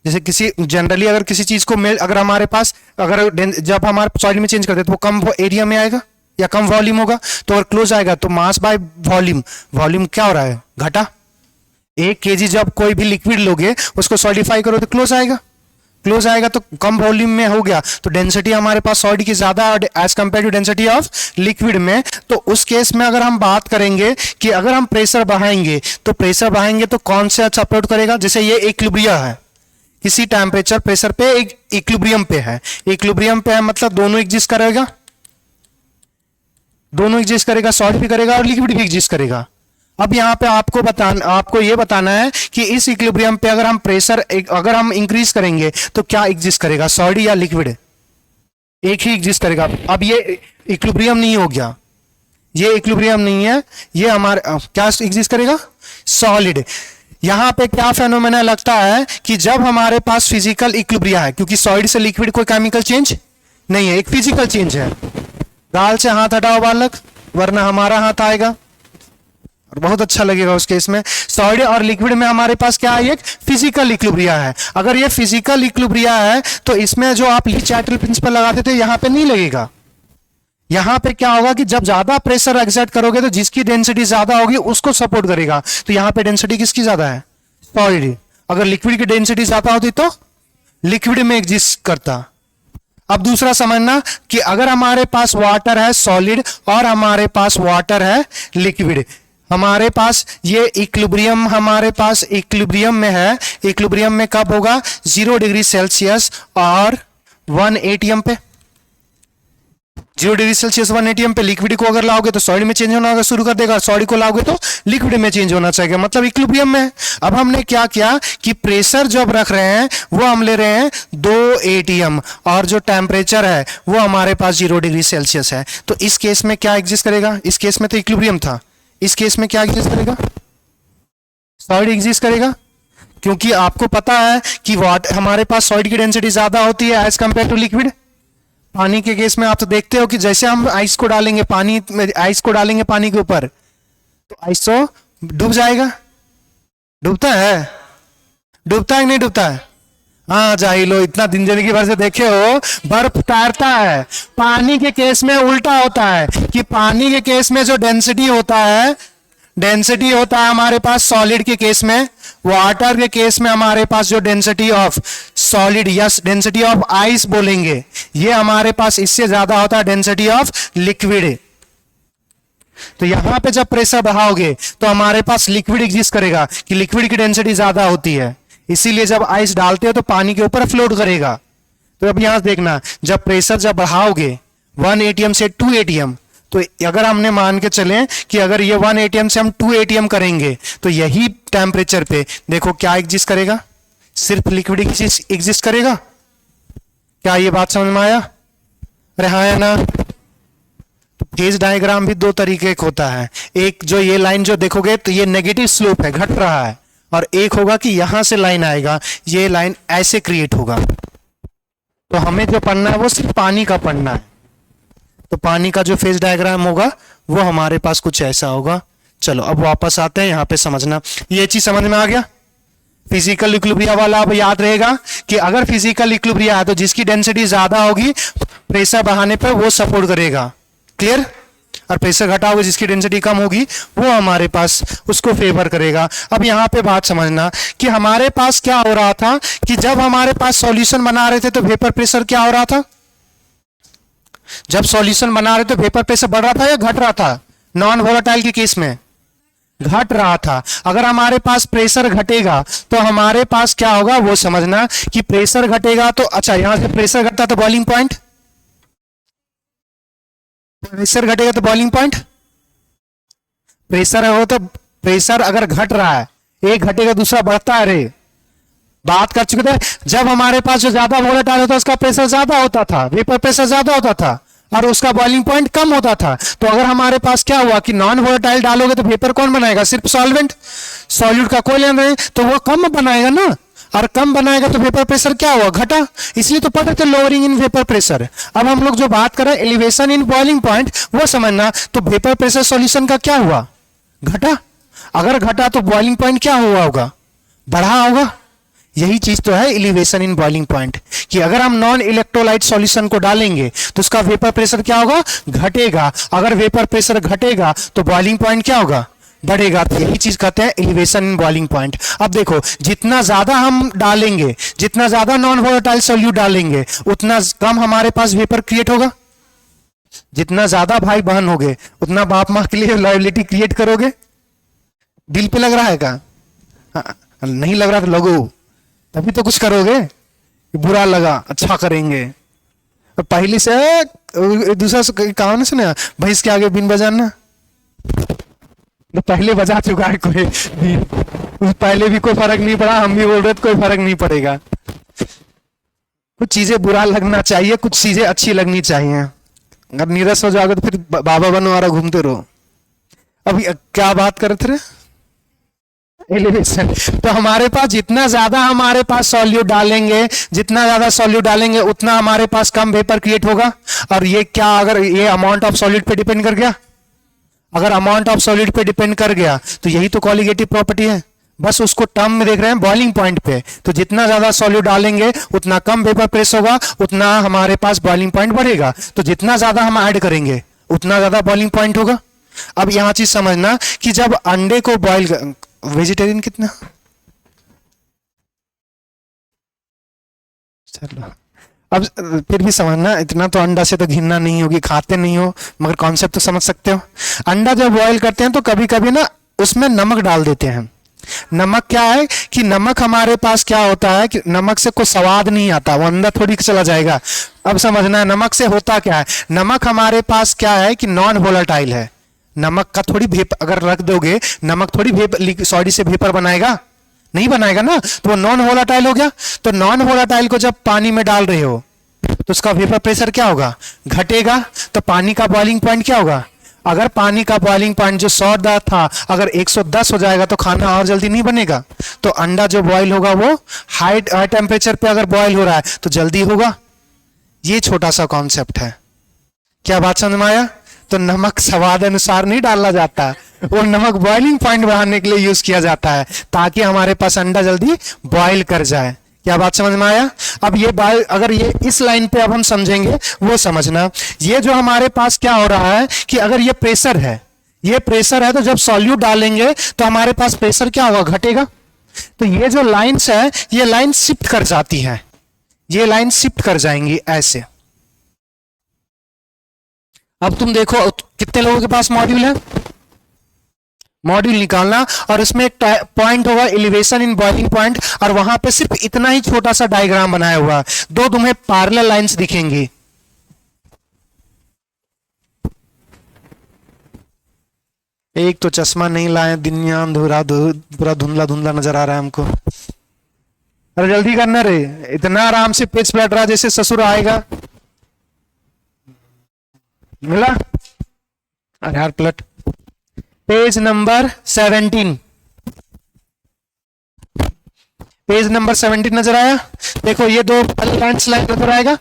जैसे किसी जनरली अगर किसी चीज को अगर हमारे पास जब हमारे सॉलिड में चेंज करते हैं तो वो कम एरिया में आएगा या कम वॉल्यूम होगा, तो अगर क्लोज आएगा तो मास बाय वॉल्यूम क्या हो रहा है, घटा। 1 kg जब कोई भी लिक्विड लोगे उसको सॉलिडिफाई करो तो क्लोज आएगा तो कम वॉल्यूम में हो गया, तो डेंसिटी हमारे पास सॉलिड की ज्यादा as compare to density of liquid में। तो उस केस में अगर हम बात करेंगे कि अगर हम प्रेशर बढ़ाएंगे तो कौन से सपोर्ट करेगा, जैसे ये इक्विलिब्रियम है, किसी टेम्परेचर प्रेशर पे एक इक्विलिब्रियम पे है, मतलब दोनों एग्जिस्ट करेगा, सॉलिड भी करेगा और लिक्विड भी एग्जिस्ट करेगा। अब यहां पे आपको ये बताना है कि इस इक्विलिब्रियम पे अगर हम प्रेशर अगर हम इंक्रीज करेंगे तो क्या एग्जिस्ट करेगा, सॉलिड या लिक्विड? एक ही एग्जिस्ट करेगा। अब ये इक्विलिब्रियम नहीं हो गया, ये इक्विलिब्रियम नहीं है, ये हमारे क्या एग्जिस्ट करेगा, सॉलिड। यहां पे क्या फेनोमेना लगता है कि जब हमारे पास फिजिकल इक्विलिब्रियम है, क्योंकि सॉलिड से लिक्विड कोई केमिकल चेंज नहीं है, एक फिजिकल चेंज है। गाल से हाथ हटाओ बालक, वरना हमारा हाथ आएगा और बहुत अच्छा लगेगा उस केस में। सॉलिड और लिक्विड में हमारे पास क्या है, एक फिजिकल इक्विलिब्रियम है। अगर ये फिजिकल इक्विलिब्रियम है तो इसमें जो आप ली-चार्टल प्रिंसिपल लगाते थे यहां पे नहीं लगेगा। यहां पे क्या होगा कि जब ज्यादा प्रेशर एक्सर्ट करोगे तो जिसकी डेंसिटी ज्यादा होगी उसको सपोर्ट करेगा। तो यहां पे डेंसिटी किसकी ज्यादा है, सॉलिड। अगर लिक्विड की डेंसिटी ज्यादा होती तो लिक्विड में एग्जिस्ट करता। अब दूसरा समझना कि अगर हमारे पास वाटर है सॉलिड और हमारे पास वाटर है लिक्विड, हमारे पास ये इक्विलिब्रियम हमारे पास इक्विलिब्रियम में है। इक्विलिब्रियम में कब होगा, 0 डिग्री सेल्सियस और 1 एटीएम पे। 0 डिग्री सेल्सियस 1 एटीएम पे लिक्विड को अगर लाओगे तो सॉलिड में चेंज होना शुरू कर देगा, सॉलिड को लाओगे तो लिक्विड में चेंज होना चाहिए, मतलब इक्विलिब्रियम में है। अब हमने क्या किया कि प्रेशर जब रख रहे हैं वो हम ले रहे हैं 2 एटीएम और जो टेम्परेचर है वो हमारे पास 0 डिग्री सेल्सियस है। तो इस केस में क्या एग्जिस्ट करेगा, इस केस में तो इक्विलिब्रियम था, इस केस में क्या एग्जिस्ट करेगा, सॉलिड एग्जिस्ट करेगा। क्योंकि आपको पता है कि हमारे पास सॉलिड की डेंसिटी ज्यादा होती है एज कंपेयर टू लिक्विड। पानी के केस में आप तो देखते हो कि जैसे हम आइस को डालेंगे पानी में, आइस को डालेंगे पानी के ऊपर तो आइस तो डूब जाएगा। डूबता है? डूबता है कि नहीं डूबता है? हाँ जाहिलो, इतना दिन जिंदगी भर से देखे हो, बर्फ तैरता है। पानी के केस में उल्टा होता है कि पानी के केस में जो डेंसिटी होता है, डेंसिटी होता है हमारे पास सॉलिड के केस में, वाटर के केस में हमारे पास जो डेंसिटी ऑफ सॉलिड या डेंसिटी ऑफ आइस बोलेंगे, ये हमारे पास इससे ज्यादा होता है डेंसिटी ऑफ लिक्विड। तो यहां पे जब प्रेशर बढ़ाओगे तो हमारे पास लिक्विड एग्जिस्ट करेगा कि लिक्विड की डेंसिटी ज्यादा होती है, इसीलिए जब आइस डालते हो तो पानी के ऊपर फ्लोट करेगा। तो अब यहां देखना, जब प्रेशर जब बढ़ाओगे 1 atm से 2 atm, तो अगर हमने मान के चले कि अगर ये 1 atm से हम 2 atm करेंगे तो यही टेम्परेचर पे देखो क्या एग्जिस्ट करेगा, सिर्फ लिक्विड एग्जिस्ट करेगा। क्या ये बात समझ में आया? अरे हाँ या ना? तो फेज डायग्राम भी दो तरीके का होता है, एक जो ये लाइन जो देखोगे तो ये नेगेटिव स्लोप है, घट रहा है, और एक होगा कि यहां से लाइन आएगा, ये लाइन ऐसे क्रिएट होगा। तो हमें जो पढ़ना है वो सिर्फ पानी का पढ़ना है। तो पानी का जो फेज डायग्राम होगा वो हमारे पास कुछ ऐसा होगा। चलो अब वापस आते हैं यहां पे, समझना ये चीज समझ में आ गया। फिजिकल इक्विलिब्रिया वाला अब याद रहेगा कि अगर फिजिकल इक्विलिब्रिया है तो जिसकी डेंसिटी ज्यादा होगी प्रेशर बढ़ाने पर वो सपोर्ट करेगा, क्लियर। और प्रेशर घटाओगे जिसकी डेंसिटी कम होगी वो हमारे पास उसको फेवर करेगा। अब यहां पे बात समझना कि हमारे पास क्या हो रहा था कि जब हमारे पास सॉल्यूशन बना रहे थे तो वेपर प्रेशर क्या हो रहा था? जब सॉल्यूशन बना रहे थे वेपर प्रेशर बढ़ रहा था या घट रहा था? नॉन वोलेटाइल के केस में घट रहा था। अगर हमारे पास प्रेशर घटेगा तो हमारे पास क्या होगा वो समझना कि प्रेशर घटेगा तो, अच्छा यहां से प्रेशर घटता तो बॉइलिंग पॉइंट, प्रेशर घटेगा तो बॉइलिंग पॉइंट, प्रेशर हो तो प्रेशर अगर घट रहा है, एक घटेगा दूसरा बढ़ता है। रे बात कर चुके थे, जब हमारे पास जो ज्यादा वोलेटाइल होता है उसका प्रेशर ज्यादा होता था, वेपर प्रेशर ज्यादा होता था और उसका बॉइलिंग पॉइंट कम होता था। तो अगर हमारे पास क्या हुआ कि नॉन वोलेटाइल डालोगे तो वेपर कौन बनाएगा? सिर्फ सॉल्वेंट, सॉल्यूट का कोई लेना नहीं, तो वो कम बनाएगा ना, और कम बनाएगा तो वेपर प्रेशर क्या हुआ? घटा। इसलिए तो पढ़ रहे थे लोअरिंग इन वेपर प्रेशर। अब हम लोग जो बात कर रहे हैं एलिवेशन इन बॉइलिंग पॉइंट वो समझना, तो वेपर प्रेशर सॉल्यूशन का क्या हुआ? घटा। अगर घटा तो बॉइलिंग पॉइंट क्या हुआ होगा? बढ़ा होगा। यही चीज तो है एलिवेशन इन बॉइलिंग पॉइंट, कि अगर हम नॉन इलेक्ट्रोलाइट सॉल्यूशन को डालेंगे तो उसका वेपर प्रेशर क्या होगा? घटेगा। अगर वेपर प्रेशर घटेगा तो बॉइलिंग पॉइंट क्या होगा? बढ़ेगा। तो यही चीज कहते हैं एलिवेशन इन बॉइलिंग पॉइंट। अब देखो जितना ज्यादा हम डालेंगे, जितना ज्यादा नॉन वोलेटाइल सॉल्यूट डालेंगे उतना कम हमारे पास वेपर क्रिएट होगा। जितना ज्यादा भाई बहन होगे उतना बाप माँ के लिए लायबिलिटी क्रिएट करोगे। दिल पे लग रहा है क्या? नहीं लग रहा तो लगो, तभी तो कुछ करोगे। बुरा लगा अच्छा करेंगे। पहले से दूसरा कहा ना सुना, भैंस के आगे बीन बजाना, तो पहले बजा चुका है कोई, पहले भी कोई फर्क नहीं पड़ा, हम भी बोल रहे तो कोई फर्क नहीं पड़ेगा। कुछ चीजें बुरा लगना चाहिए, कुछ चीजें अच्छी लगनी चाहिए। अगर नीरस हो जाओगे तो फिर बाबा बनवारा घूमते रहो। अभी क्या बात कर रहे थे? एलिवेशन। तो हमारे पास जितना ज्यादा हमारे पास सॉल्यूट डालेंगे, जितना ज्यादा सॉल्यूट डालेंगे उतना हमारे पास कम वेपर क्रिएट होगा। और ये क्या, अगर ये अमाउंट ऑफ सॉल्यूट पे डिपेंड कर गया, अगर अमाउंट ऑफ सॉल्यूट पे डिपेंड कर गया तो यही तो कॉलिगेटिव प्रॉपर्टी है। बस उसको टर्म में देख रहे हैं बॉइलिंग पॉइंट पे। तो जितना ज्यादा सॉल्यूट डालेंगे उतना कम वेपर प्रेस होगा, उतना हमारे पास बॉइलिंग पॉइंट बढ़ेगा। तो जितना ज्यादा हम ऐड करेंगे उतना ज्यादा बॉइलिंग पॉइंट होगा। अब यहां चीज समझना कि जब अंडे को बॉइल, वेजिटेरियन कितना, चलो अब फिर भी समझना, इतना तो अंडा से तो घिनना नहीं होगी, खाते नहीं हो, मगर कॉन्सेप्ट तो समझ सकते हो। अंडा जब बॉईल करते हैं तो कभी कभी ना उसमें नमक डाल देते हैं। नमक क्या है कि नमक हमारे पास क्या होता है कि नमक से कोई स्वाद नहीं आता, वो अंदर थोड़ी चला जाएगा। अब समझना है नमक से होता क्या है। नमक हमारे पास क्या है कि नॉन वोलेटाइल है। नमक का थोड़ी भेप अगर रख दोगे, नमक थोड़ी भेप सॉरी से भेपर बनाएगा, नहीं बनाएगा ना, तो वो नॉन वोलेटाइल हो गया। तो नॉन वोलेटाइल को जब पानी में डाल रहे हो तो उसका वेपर प्रेशर क्या होगा? घटेगा। तो पानी का बॉइलिंग पॉइंट क्या होगा? अगर पानी का बॉइलिंग पॉइंट जो 100 था अगर 110 हो जाएगा तो खाना और जल्दी नहीं बनेगा। तो अंडा जो बॉईल होगा वो हाई टेम्परेचर पे अगर बॉईल हो रहा है तो जल्दी होगा। ये छोटा सा कॉन्सेप्ट है। क्या बात समझ में आया? तो नमक स्वाद अनुसार नहीं डाला जाता, वो नमक बॉइलिंग पॉइंट बढ़ाने के लिए यूज किया जाता है ताकि हमारे पास अंडा जल्दी बॉईल कर जाए। क्या बात समझ में आया? अब ये बात अगर ये इस लाइन पे अब हम समझेंगे वो समझना। ये जो हमारे पास क्या हो रहा है कि अगर ये प्रेशर है, ये प्रेशर है, तो जब सॉल्यूट डालेंगे तो हमारे पास प्रेशर क्या होगा? घटेगा। तो ये जो लाइंस है ये लाइन शिफ्ट कर जाती है, ये लाइन शिफ्ट कर जाएंगी ऐसे। अब तुम देखो कितने लोगों के पास मॉड्यूल है, मॉड्यूल निकालना और इसमें एक पॉइंट होगा एलिवेशन इन बॉइलिंग पॉइंट, और वहां पे सिर्फ इतना ही छोटा सा डायग्राम बनाया हुआ है, दो तुम्हें पैरेलल लाइंस दिखेंगी। एक तो चश्मा नहीं लाए, दुनिया अंधेरा, पूरा धुंधला धुंधला नजर आ रहा है हमको। अरे जल्दी करना रे, इतना आराम से पेज पलट रहा जैसे ससुर आएगा। मिला? अरे यार पलट, पेज नंबर 17, पेज नंबर 17 नजर आया? देखो ये दो लाइंस लाइन नजर आएगा।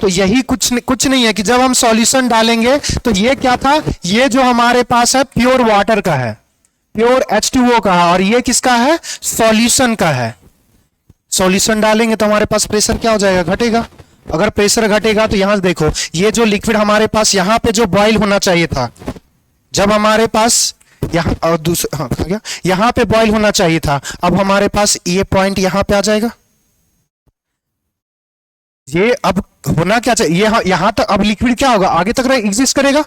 तो यही कुछ नहीं है कि जब हम सॉल्यूशन डालेंगे तो ये क्या था, ये जो हमारे पास है प्योर वाटर का है, प्योर H2O का है, और ये किसका है? सॉल्यूशन का है। सॉल्यूशन डालेंगे तो हमारे पास प्रेशर क्या हो जाएगा? घटेगा। अगर प्रेशर घटेगा तो यहां देखो ये जो लिक्विड हमारे पास यहां पे जो बॉईल होना चाहिए था, जब हमारे पास यहां और दूसरा हाँ, यहां पे बॉईल होना चाहिए था, अब हमारे पास ये पॉइंट यहां पे आ जाएगा। ये अब होना क्या चाहिए, यहां तक अब लिक्विड क्या होगा? आगे तक एग्जिस्ट करेगा,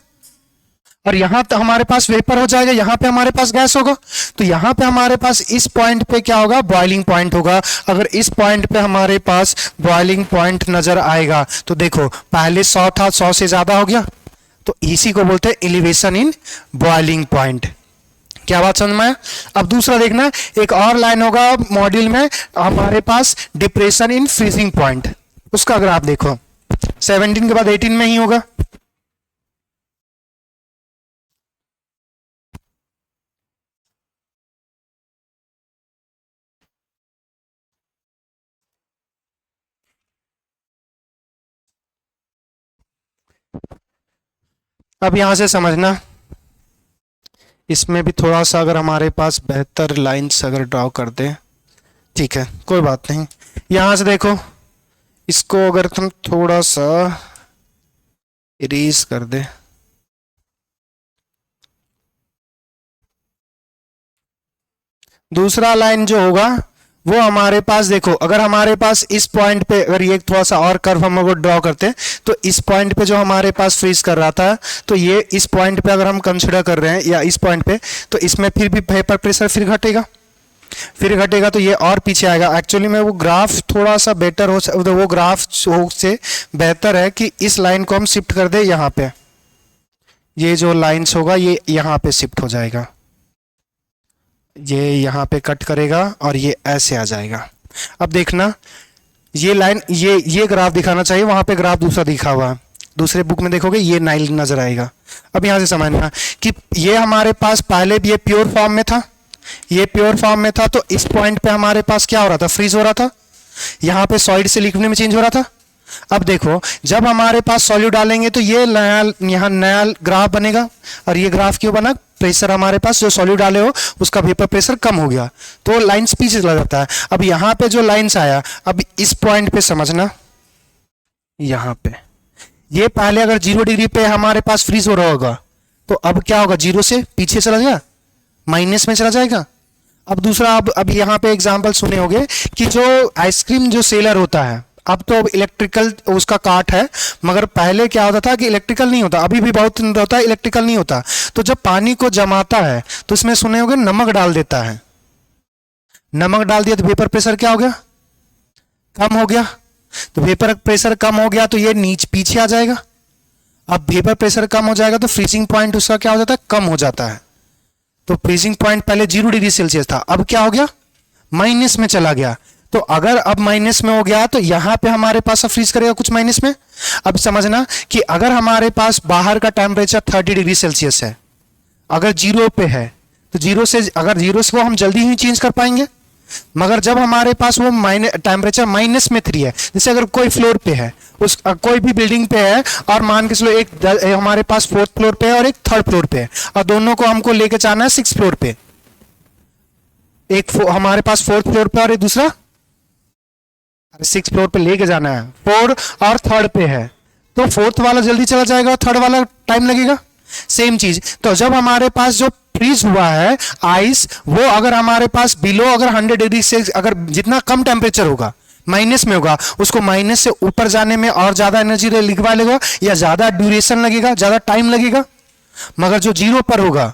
और यहां तक हमारे पास वेपर हो जाएगा, यहां पे हमारे पास गैस होगा। तो यहां पे हमारे पास इस पॉइंट पे क्या होगा? बॉइलिंग पॉइंट होगा। अगर इस पॉइंट पे हमारे पास बॉइलिंग पॉइंट नजर आएगा तो देखो पहले 100 था, 100 से ज्यादा हो गया, तो इसी को बोलते हैं एलिवेशन इन बॉइलिंग पॉइंट। क्या बात समझ में आया? अब दूसरा देखना, एक और लाइन होगा मॉड्यूल में हमारे पास, डिप्रेशन इन फ्रीजिंग पॉइंट। उसका ग्राफ देखो 17 के बाद 18 में ही होगा। अब यहां से समझना, इसमें भी थोड़ा सा अगर हमारे पास बेहतर लाइंस अगर ड्रॉ कर दे, ठीक है कोई बात नहीं। यहां से देखो इसको अगर तुम थोड़ा सा इरेज कर दे, दूसरा लाइन जो होगा वो हमारे पास देखो, अगर हमारे पास इस पॉइंट पे अगर ये थोड़ा सा और कर्व हम अगर ड्रॉ करते हैं तो इस पॉइंट पे जो हमारे पास फ्रीज कर रहा था, तो ये इस पॉइंट पे अगर हम कंसिडर कर रहे हैं या इस पॉइंट पे, तो इसमें फिर भी वेपर प्रेशर फिर घटेगा, फिर घटेगा, तो ये और पीछे आएगा। एक्चुअली में वो ग्राफ थोड़ा सा बेटर हो, वो ग्राफ से बेहतर है कि इस लाइन को हम शिफ्ट कर दे यहाँ पे, ये जो लाइन्स होगा ये यहाँ पे शिफ्ट हो जाएगा, ये यहाँ पे कट करेगा और ये ऐसे आ जाएगा। अब देखना ये लाइन, ये ग्राफ दिखाना चाहिए, वहां पे ग्राफ दूसरा दिखा हुआ है, दूसरे बुक में देखोगे ये नाइल नजर आएगा। अब यहाँ से समझना कि ये हमारे पास पहले भी ये प्योर फॉर्म में था, ये प्योर फॉर्म में था, तो इस पॉइंट पे हमारे पास क्या हो रहा था? फ्रीज हो रहा था, यहाँ पे सॉलिड से लिक्विड में चेंज हो रहा था। अब देखो जब हमारे पास सॉल्यूट डालेंगे तो ये नया यहाँ नया ग्राफ बनेगा, और ये ग्राफ क्यों बना? प्रेशर हमारे पास जो सॉल्यूट डाले हो उसका वेपर प्रेशर कम हो गया, तो लाइंस पीछे चला जाता है। अब यहाँ पे जो लाइंस आया, अब इस पॉइंट पे समझना, यहाँ पे ये पहले अगर 0 डिग्री पे हमारे पास फ्रीज हो रहा होगा, तो अब क्या होगा? 0 से पीछे चला गया, माइनस में चला जाएगा। अब दूसरा, अब यहाँ पे एग्जाम्पल सुने होंगे कि जो आइसक्रीम जो सेलर होता है, अब तो अब इलेक्ट्रिकल उसका कार्ट है, मगर पहले क्या होता था कि इलेक्ट्रिकल नहीं होता, अभी भी बहुत होता है इलेक्ट्रिकल नहीं होता। तो जब पानी को जमाता है तो इसमें सुने होंगे नमक डाल देता है, नमक डाल दिया तो वेपर प्रेशर क्या हो गया? कम हो गया। तो वेपर प्रेशर कम हो गया तो ये पीछे आ जाएगा। अब वेपर प्रेशर कम हो जाएगा तो फ्रीजिंग पॉइंट उसका क्या हो जाता है? कम हो जाता है। तो फ्रीजिंग पॉइंट पहले 0 डिग्री सेल्सियस था, अब क्या हो गया? माइनस में चला गया। तो अगर अब माइनस में हो गया तो यहां पे हमारे पास अब फ्रीज करेगा कुछ माइनस में। अब समझना कि अगर हमारे पास बाहर का टेम्परेचर 30 डिग्री सेल्सियस है, अगर 0 पे है, तो 0 से अगर 0 से वो हम जल्दी ही चेंज कर पाएंगे, मगर जब हमारे पास वो टेम्परेचर -3 है, जैसे अगर कोई फ्लोर पे है, उस कोई भी बिल्डिंग पे है और मान के चलो एक हमारे पास 4th फ्लोर पे है और एक 3rd फ्लोर पे है, और दोनों को हमको लेके जाना है 6th फ्लोर पे। एक हमारे पास 4th फ्लोर पे और एक दूसरा 6th फ्लोर पे लेके जाना है, 4 और 3rd पे है, तो 4th वाला जल्दी चला जाएगा और 3rd वाला टाइम लगेगा। सेम चीज, तो जब हमारे पास जो फ्रीज हुआ है आइस, वो अगर हमारे पास बिलो अगर 100 डिग्री से अगर जितना कम टेम्परेचर होगा माइनस में होगा, उसको माइनस से ऊपर जाने में और ज्यादा एनर्जी लिखवा लेगा या ज्यादा ड्यूरेशन लगेगा, ज्यादा टाइम लगेगा। मगर जो 0 पर होगा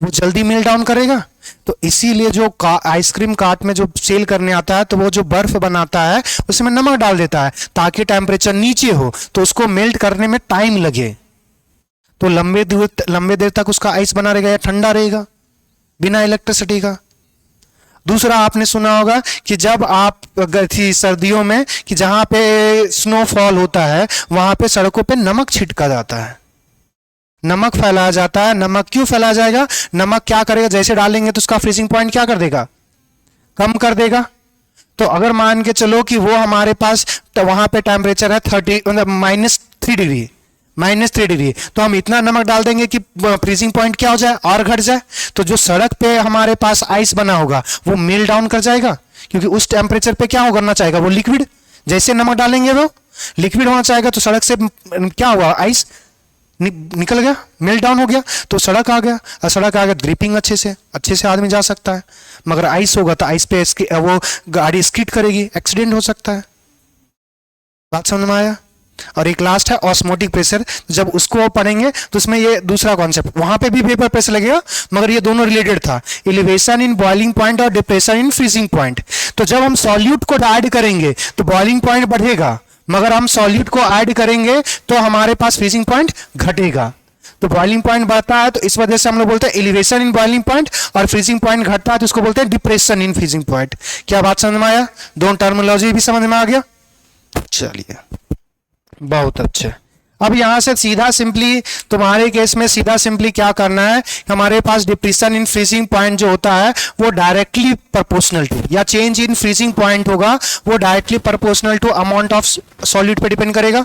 वो जल्दी मेल डाउन करेगा। तो इसीलिए जो आइसक्रीम कार्ट में जो सेल करने आता है, तो वो जो बर्फ बनाता है उसमें नमक डाल देता है ताकि टेम्परेचर नीचे हो, तो उसको मेल्ट करने में टाइम लगे, तो लंबे देर तक उसका आइस बना रहेगा या ठंडा रहेगा बिना इलेक्ट्रिसिटी का। दूसरा आपने सुना होगा कि जब आप गए थी सर्दियों में कि जहां पे स्नोफॉल होता है वहां पे सड़कों पे नमक छिटका जाता है, नमक फैलाया जाता है। नमक क्यों फैलाया जाएगा? नमक क्या करेगा, जैसे डालेंगे तो उसका फ्रीजिंग पॉइंट क्या कर देगा, कम कर देगा। तो अगर मान के चलो कि वो हमारे पास तो वहां पे टेम्परेचर है 30 मतलब -3 डिग्री, तो हम इतना नमक डाल देंगे कि फ्रीजिंग पॉइंट क्या हो जाए और घट जाए, तो जो सड़क पे हमारे पास आइस बना होगा वो मेल डाउन कर जाएगा, क्योंकि उस टेम्परेचर पे क्या करना चाहेगा वो लिक्विड, जैसे नमक डालेंगे वो लिक्विड होना चाहेगा, तो सड़क से क्या हुआ, आइस निकल गया, मेल्ट डाउन हो गया, तो सड़क आ गया, और सड़क आ गया ग्रिपिंग अच्छे से आदमी जा सकता है। मगर आइस होगा तो आइस पे वो गाड़ी स्किड करेगी, एक्सीडेंट हो सकता है। बात समझ में आया? और एक लास्ट है ऑस्मोटिक प्रेशर, जब उसको पढ़ेंगे तो उसमें ये दूसरा कॉन्सेप्ट, वहां पे भी वेपर प्रेशर लगेगा मगर ये दोनों रिलेटेड था, एलिवेशन इन बॉइलिंग पॉइंट और डिप्रेशन इन फ्रीजिंग पॉइंट। तो जब हम सॉल्यूट को ऐड करेंगे तो बॉइलिंग पॉइंट बढ़ेगा, मगर हम सॉल्यूट को ऐड करेंगे तो हमारे पास फ्रीजिंग पॉइंट घटेगा। तो बॉइलिंग पॉइंट बढ़ता है तो इस वजह से हम लोग बोलते हैं एलिवेशन इन बॉइलिंग पॉइंट, और फ्रीजिंग पॉइंट घटता है तो इसको बोलते हैं डिप्रेशन इन फ्रीजिंग पॉइंट। क्या बात समझ में आया? दोनों टर्मिनोलॉजी भी समझ में आ गया? चलिए बहुत अच्छे। अब यहां से सीधा सिंपली तुम्हारे केस में सीधा सिंपली क्या करना है, हमारे पास डिप्रेशन इन फ्रीजिंग पॉइंट जो होता है वो डायरेक्टली प्रोपोर्शनल टू, या चेंज इन फ्रीजिंग पॉइंट होगा वो directly proportional to amount of solute पे डिपेंड करेगा।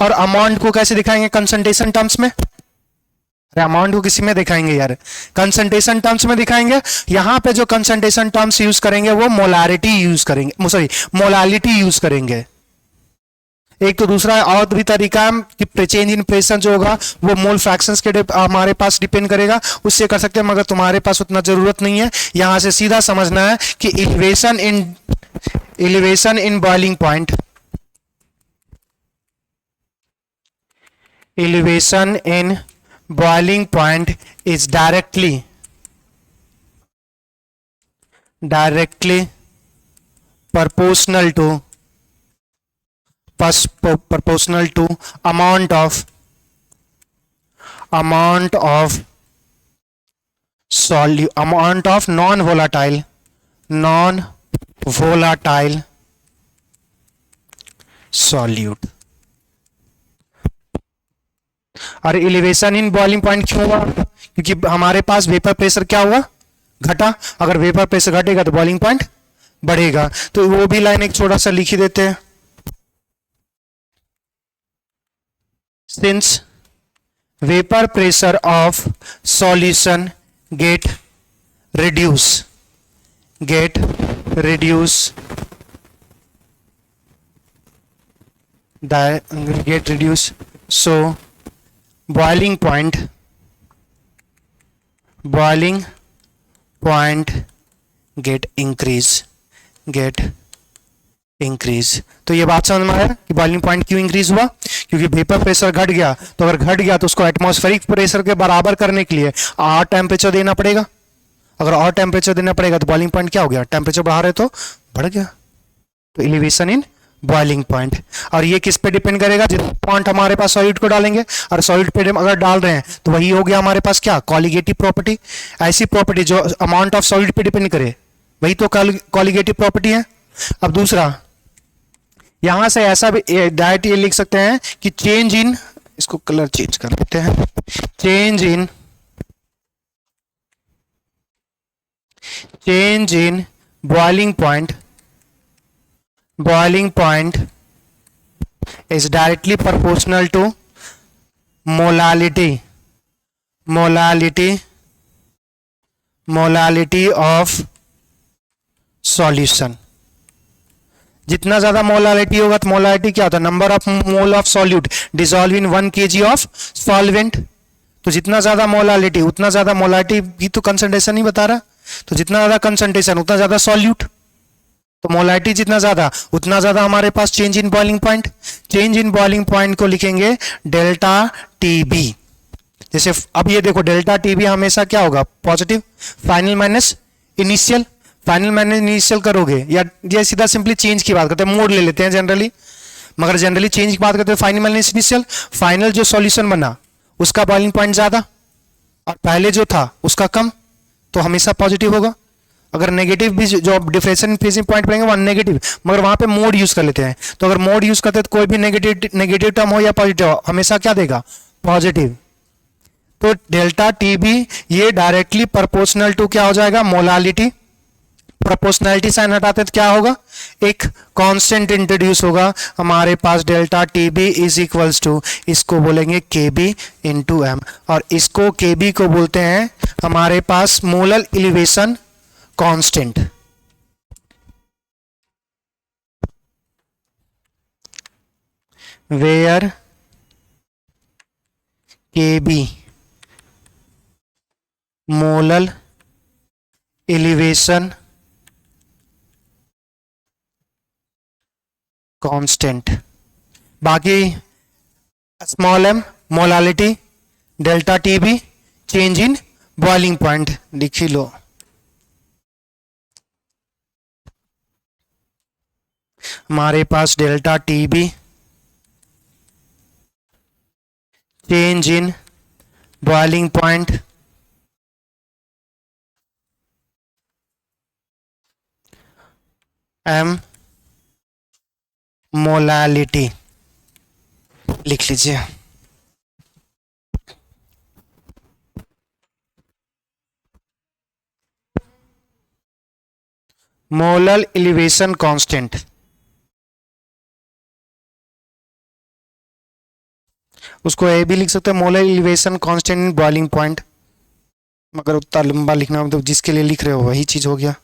और अमाउंट को कैसे दिखाएंगे? कंसंट्रेशन टर्म्स में। अरे अमाउंट को किसी में दिखाएंगे यार, कंसंट्रेशन टर्म्स में दिखाएंगे। यहां पे जो कंसंट्रेशन टर्म्स यूज करेंगे वो मोलारिटी यूज करेंगे, सॉरी मोलालिटी यूज करेंगे। एक तो दूसरा और भी तरीका है कि चेंज इन प्रेशर जो होगा वो मोल फ्रैक्शंस के हमारे पास डिपेंड करेगा, उससे कर सकते हैं, मगर तुम्हारे पास उतना जरूरत नहीं है। यहां से सीधा समझना है कि elevation in boiling point, elevation in boiling point is directly proportional to amount of non-volatile solute। और एलिवेशन इन बॉइलिंग पॉइंट क्यों हुआ? क्योंकि हमारे पास वेपर प्रेशर क्या हुआ? घटा। अगर वेपर प्रेशर घटेगा तो बॉइलिंग पॉइंट बढ़ेगा। तो वो भी लाइन एक छोटा सा लिख ही देते हैं। Since vapour pressure of solution get reduce so boiling point get increase। तो ये बात समझ में आया कि बॉइलिंग पॉइंट क्यों इंक्रीज हुआ? क्योंकि वेपर प्रेशर घट गया, तो अगर घट गया तो उसको एटमॉस्फेरिक प्रेशर के बराबर करने के लिए और टेम्परेचर देना पड़ेगा। अगर और टेम्परेचर देना पड़ेगा तो बॉइलिंग पॉइंट क्या हो गया? टेम्परेचर बढ़ा रहे तो बढ़ गया। तो एलिवेशन इन बॉइलिंग पॉइंट। और ये किस पे डिपेंड करेगा? जितना पॉइंट हमारे पास सॉलिड को डालेंगे, और सॉलिड पे अगर डाल रहे हैं तो वही हो गया हमारे पास क्या? Colligative property. ऐसी प्रॉपर्टी जो अमाउंट ऑफ सॉलिड पे डिपेंड करे, वही तो कॉलिगेटिव प्रॉपर्टी है। अब दूसरा, यहां से ऐसा भी डायरेक्ट ये लिख सकते हैं कि चेंज इन, इसको कलर चेंज कर देते हैं, change in boiling point is directly proportional to molality of solution. जितना ज्यादा मोलालिटी होगा तो मोलालिटी क्या होता है, number of mole of solute dissolve in 1 kg of solvent. तो जितना ज्यादा मोलालिटी उतना ज्यादा मोलालिटी भी तो कंसंट्रेशन ही बता रहा, तो जितना ज्यादा कंसंट्रेशन उतना ज्यादा सॉल्यूट. तो मोलालिटी जितना ज्यादा उतना ज्यादा हमारे पास change in boiling point. Change in boiling point को लिखेंगे डेल्टा टीबी. जैसे अब ये देखो डेल्टा टीबी हमेशा क्या होगा, positive. Final minus initial, final minus initial करोगे या ये सीधा सिंपली चेंज की बात करते हैं, मोड ले लेते हैं जनरली, मगर जनरली चेंज की बात करते हैं. फाइनल माइनस इनिशियल, फाइनल जो सॉल्यूशन बना उसका बॉइलिंग पॉइंट ज्यादा और पहले जो था उसका कम, तो हमेशा पॉजिटिव होगा. अगर नेगेटिव भी जो डिफरेंशियल फ्रीजिंग पॉइंट पड़ेंगे वहां नेगेटिव, मगर वहां पे मोड यूज कर लेते हैं. तो अगर मोड यूज करते हैं तो कोई भी नेगेटिव टर्म हो या पॉजिटिव हो हमेशा क्या देगा, पॉजिटिव. तो डेल्टा टीबी ये डायरेक्टली प्रोपोर्शनल टू क्या हो जाएगा, मोलालिटी. प्रोपोर्शनैलिटी साइन हटाते हैं तो क्या होगा, एक कांस्टेंट इंट्रोड्यूस होगा हमारे पास. Delta TB is equals to, इसको बोलेंगे केबी इंटू एम, और इसको केबी को बोलते हैं हमारे पास molar elevation constant. Where KB molar elevation constant. बाकी small M molality, delta TB change in boiling point लिख लो. हमारे पास delta TB change in boiling point M molality लिख लीजिए. मोलर एलिवेशन कांस्टेंट, उसको ए भी लिख सकते हैं, मोलर एलिवेशन कांस्टेंट इन बॉइलिंग पॉइंट, मगर उतना लंबा लिखना मतलब जिसके लिए लिख रहे हो वही चीज हो गया.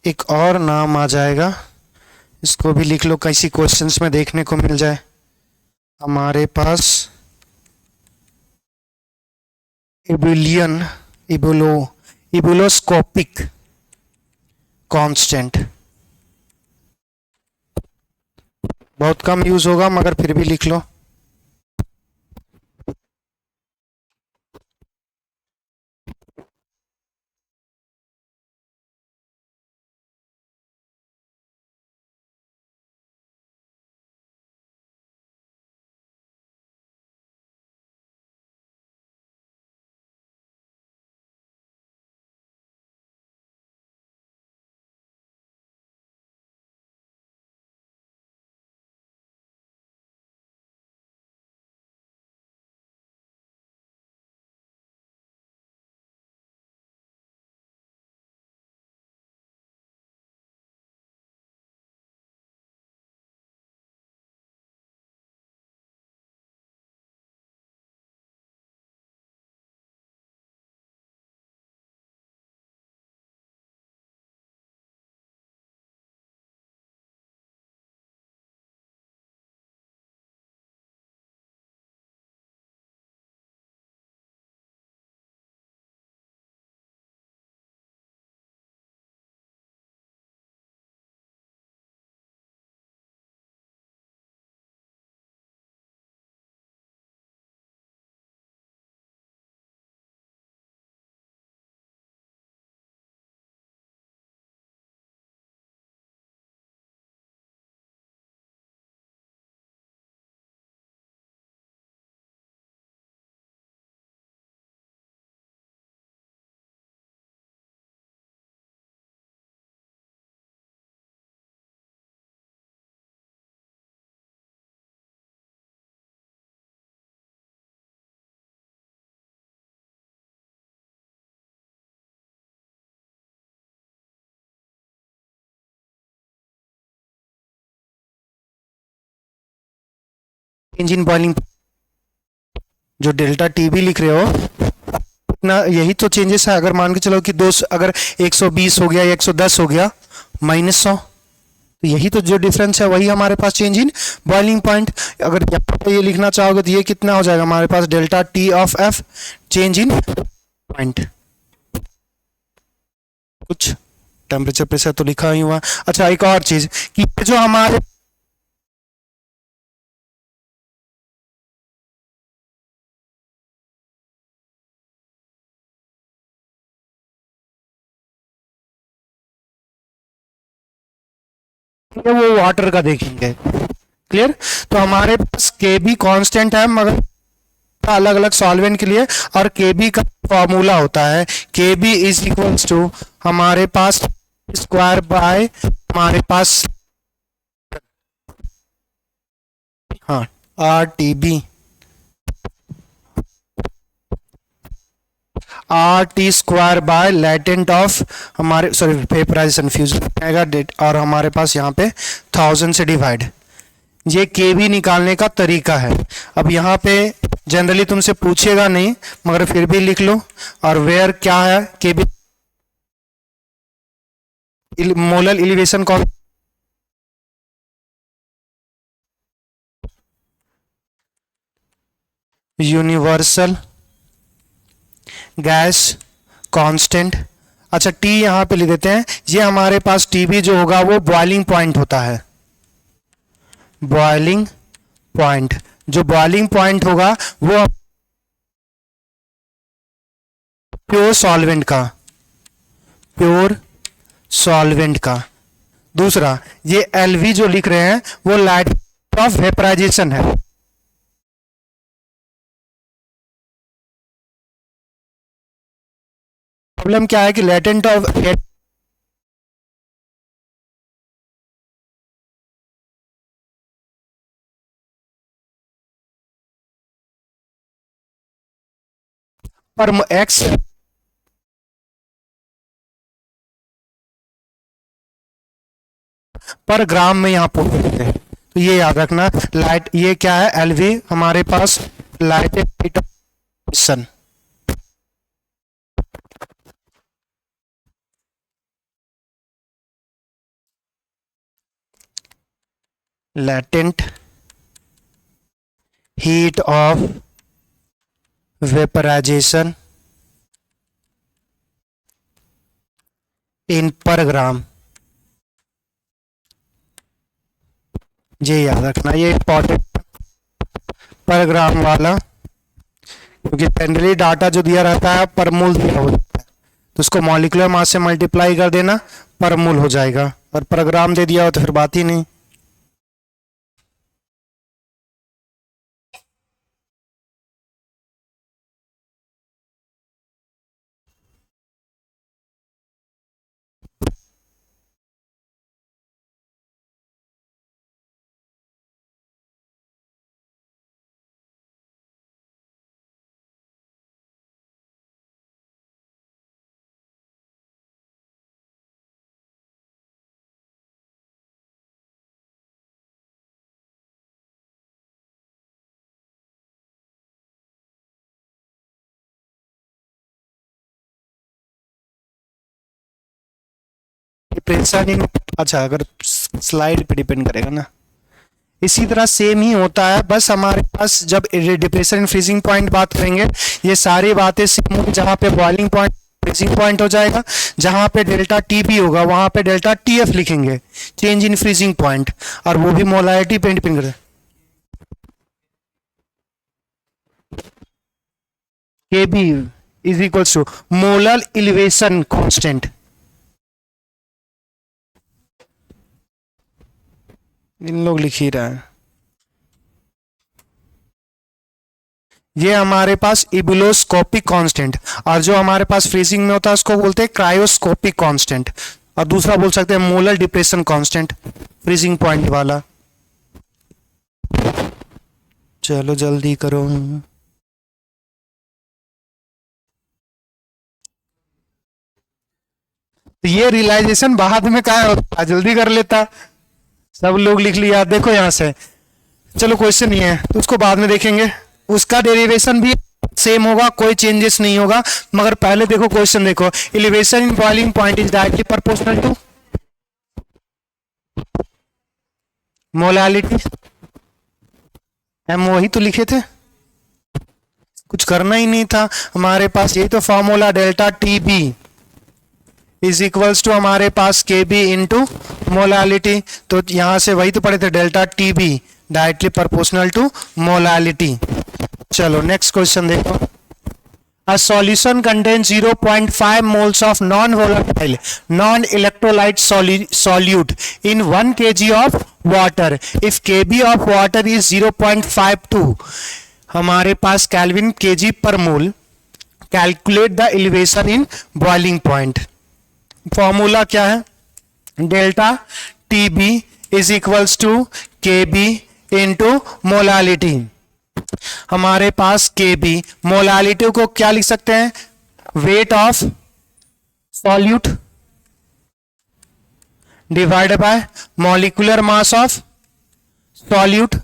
एक और नाम आ जाएगा, इसको भी लिख लो, कैसी क्वेश्चंस में देखने को मिल जाए. हमारे पास इबुलियन इबुलोस्कोपिक कांस्टेंट, बहुत कम यूज होगा मगर फिर भी लिख लो. चेंज इन बॉइलिंग, जो डेल्टा टी बी लिख रहे हो ना, यही तो चेंजेस है। अगर मान के चलो कि अगर 120 हो गया या 110 हो गया -100, तो यही तो जो डिफरेंस है वही हमारे पास चेंज इन बॉइलिंग पॉइंट। अगर यहाँ पे ये लिखना चाहोगे तो ये कितना हो जाएगा हमारे पास, delta T of F change in point. कुछ टेम्परेचर प्रेशर तो लिखा ही हुआ। अच्छा, एक और चीज कि जो हमारे वो वाटर का देखेंगे, क्लियर। तो हमारे पास के बी कॉन्स्टेंट है मगर अलग अलग सॉल्वेंट के लिए, और के बी का फॉर्मूला होता है K B is equals to हमारे पास स्क्वायर बाय हमारे पास हाँ R T B, R T square by latent of हमारे सॉरी वेपराइजेशन फ्यूजन आएगा डेट, और हमारे पास यहाँ पे 1000 से डिवाइड। ये के बी निकालने का तरीका है। अब यहाँ पे जनरली तुमसे पूछेगा नहीं मगर फिर भी लिख लो। और वेयर क्या है के बी, मोलर एलिवेशन कौन, यूनिवर्सल गैस कांस्टेंट। अच्छा, टी यहां पे लिख देते हैं। ये हमारे पास टीबी जो होगा वो बॉइलिंग पॉइंट होता है, बॉइलिंग पॉइंट। जो बॉइलिंग पॉइंट होगा वो प्योर सॉल्वेंट का, प्योर सॉल्वेंट का। दूसरा ये एलवी जो लिख रहे हैं वो लाइट ऑफ वेपराइजेशन है। प्रॉब्लम क्या है कि लेटेंट ऑफ पर एक्स पर ग्राम में यहाँ पुट करते हैं। तो ये याद रखना, लाइट ये क्या है, एलवी हमारे पास लाइटेड हीट सन, latent heat of vaporization in per gram. ये याद रखना, ये इंपॉर्टेंट पर ग्राम वाला, क्योंकि जनरली डाटा जो दिया रहता है पर मोल दिया होता है, तो उसको मॉलिक्यूलर मास से मल्टीप्लाई कर देना, पर मोल हो जाएगा। और पर ग्राम दे दिया हो तो फिर बात ही नहीं। प्रेशर इन, अच्छा अगर स्लाइड पे डिपेंड करेगा ना, इसी तरह सेम ही होता है। बस हमारे पास जब डिप्रेशन इन फ्रीजिंग पॉइंट बात करेंगे ये सारी बातें सेम होंगी। जहां पे बॉइलिंग पॉइंट फ्रीजिंग पॉइंट हो जाएगा, जहां पे डेल्टा टी बी होगा वहां पे डेल्टा टी एफ लिखेंगे, चेंज इन फ्रीजिंग पॉइंट, और वो भी मोलारिटी पे डिपेंड करता है। K B is equal to molar elevation constant. इन लोग लिख ही रहा है। ये हमारे पास इबुलोस्कोपिक कांस्टेंट, और जो हमारे पास फ्रीजिंग में होता है उसको बोलते हैं क्रायोस्कोपिक कांस्टेंट, और दूसरा बोल सकते हैं molar depression constant, freezing point वाला। चलो जल्दी करो। तो ये रियलाइजेशन बाद में क्या होता, जल्दी कर लेता। सब लोग लिख लिया, देखो यहां से चलो क्वेश्चन नहीं है तो उसको बाद में देखेंगे, उसका डेरिवेशन भी सेम होगा, कोई चेंजेस नहीं होगा। मगर पहले देखो क्वेश्चन देखो, elevation in boiling point is directly proportional to molality. हम वही तो लिखे थे, कुछ करना ही नहीं था हमारे पास, यही तो formula delta T B is equals to हमारे पास के बी इंटू मोलालिटी। तो यहां से वही तो पढ़े थे, delta T B directly proportional to molality. चलो नेक्स्ट क्वेश्चन देखो। A solution contains 0.5 moles of non-volatile, non-electrolyte solute in 1 kg of water. If kb of water is 0.52, हमारे पास kelvin kg per mole. Calculate the elevation in boiling point. Formula क्या है? Delta T B is equals to K B into molality. हमारे पास के B, molality को क्या लिख सकते हैं? Weight of solute divided by molecular mass of solute,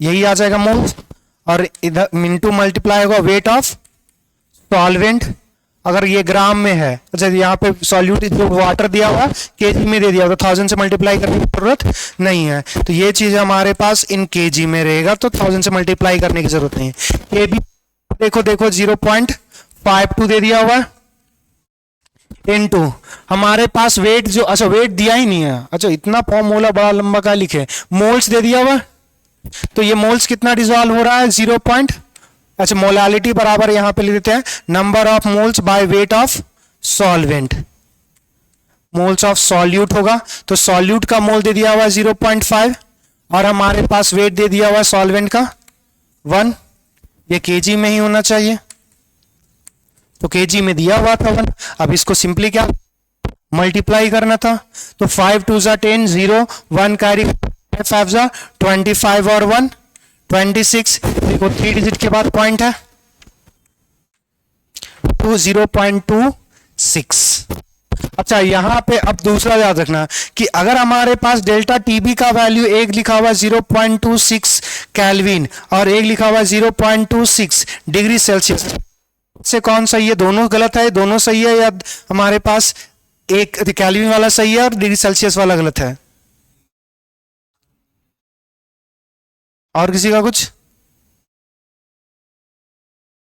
यही आ जाएगा मोल्स, और इधर मिनटू मल्टीप्लाई होगा वेट ऑफ सॉल्वेंट। अगर ये ग्राम में है, अच्छा यहाँ पे सॉल्यूट जो वाटर दिया हुआ केजी में दे दिया हुआ, तो 1000 से मल्टीप्लाई करने की जरूरत नहीं है, तो ये चीज हमारे पास इन केजी में रहेगा, तो 1000 से मल्टीप्लाई करने की जरूरत नहीं है। केबी देखो देखो 0.52 दे दिया हुआ इनटू हमारे पास वेट जो, अच्छा वेट दिया ही नहीं है, अच्छा इतना फॉर्मूला बड़ा लंबा का लिखे, मोल्स दे दिया हुआ, तो ये मोल्स कितना डिसॉल्व हो रहा है? 0. अच्छा मोलालिटी बराबर यहां पे लिख देते हैं number of moles by weight of solvent. Moles of solute होगा, तो सॉल्यूट का मोल दे दिया हुआ है 0.5 और हमारे पास वेट दे दिया हुआ है सॉल्वेंट का 1, ये केजी में ही होना चाहिए, तो केजी में दिया हुआ था 1। अब इसको सिंपली क्या मल्टीप्लाई करना था, तो 5 2 जा 10, 0 1 कैरी 5 जा 25 और 1 26। देखो 3 डिजिट के बाद पॉइंट है 0.26। अच्छा यहां पे अब दूसरा याद रखना कि अगर हमारे पास डेल्टा टीबी का वैल्यू एक लिखा हुआ 0.26 केल्विन और एक लिखा हुआ 0.26 डिग्री सेल्सियस से कौन सही है? दोनों गलत है, दोनों सही है, या हमारे पास एक केल्विन वाला सही है और डिग्री सेल्सियस वाला गलत है? और किसी का कुछ?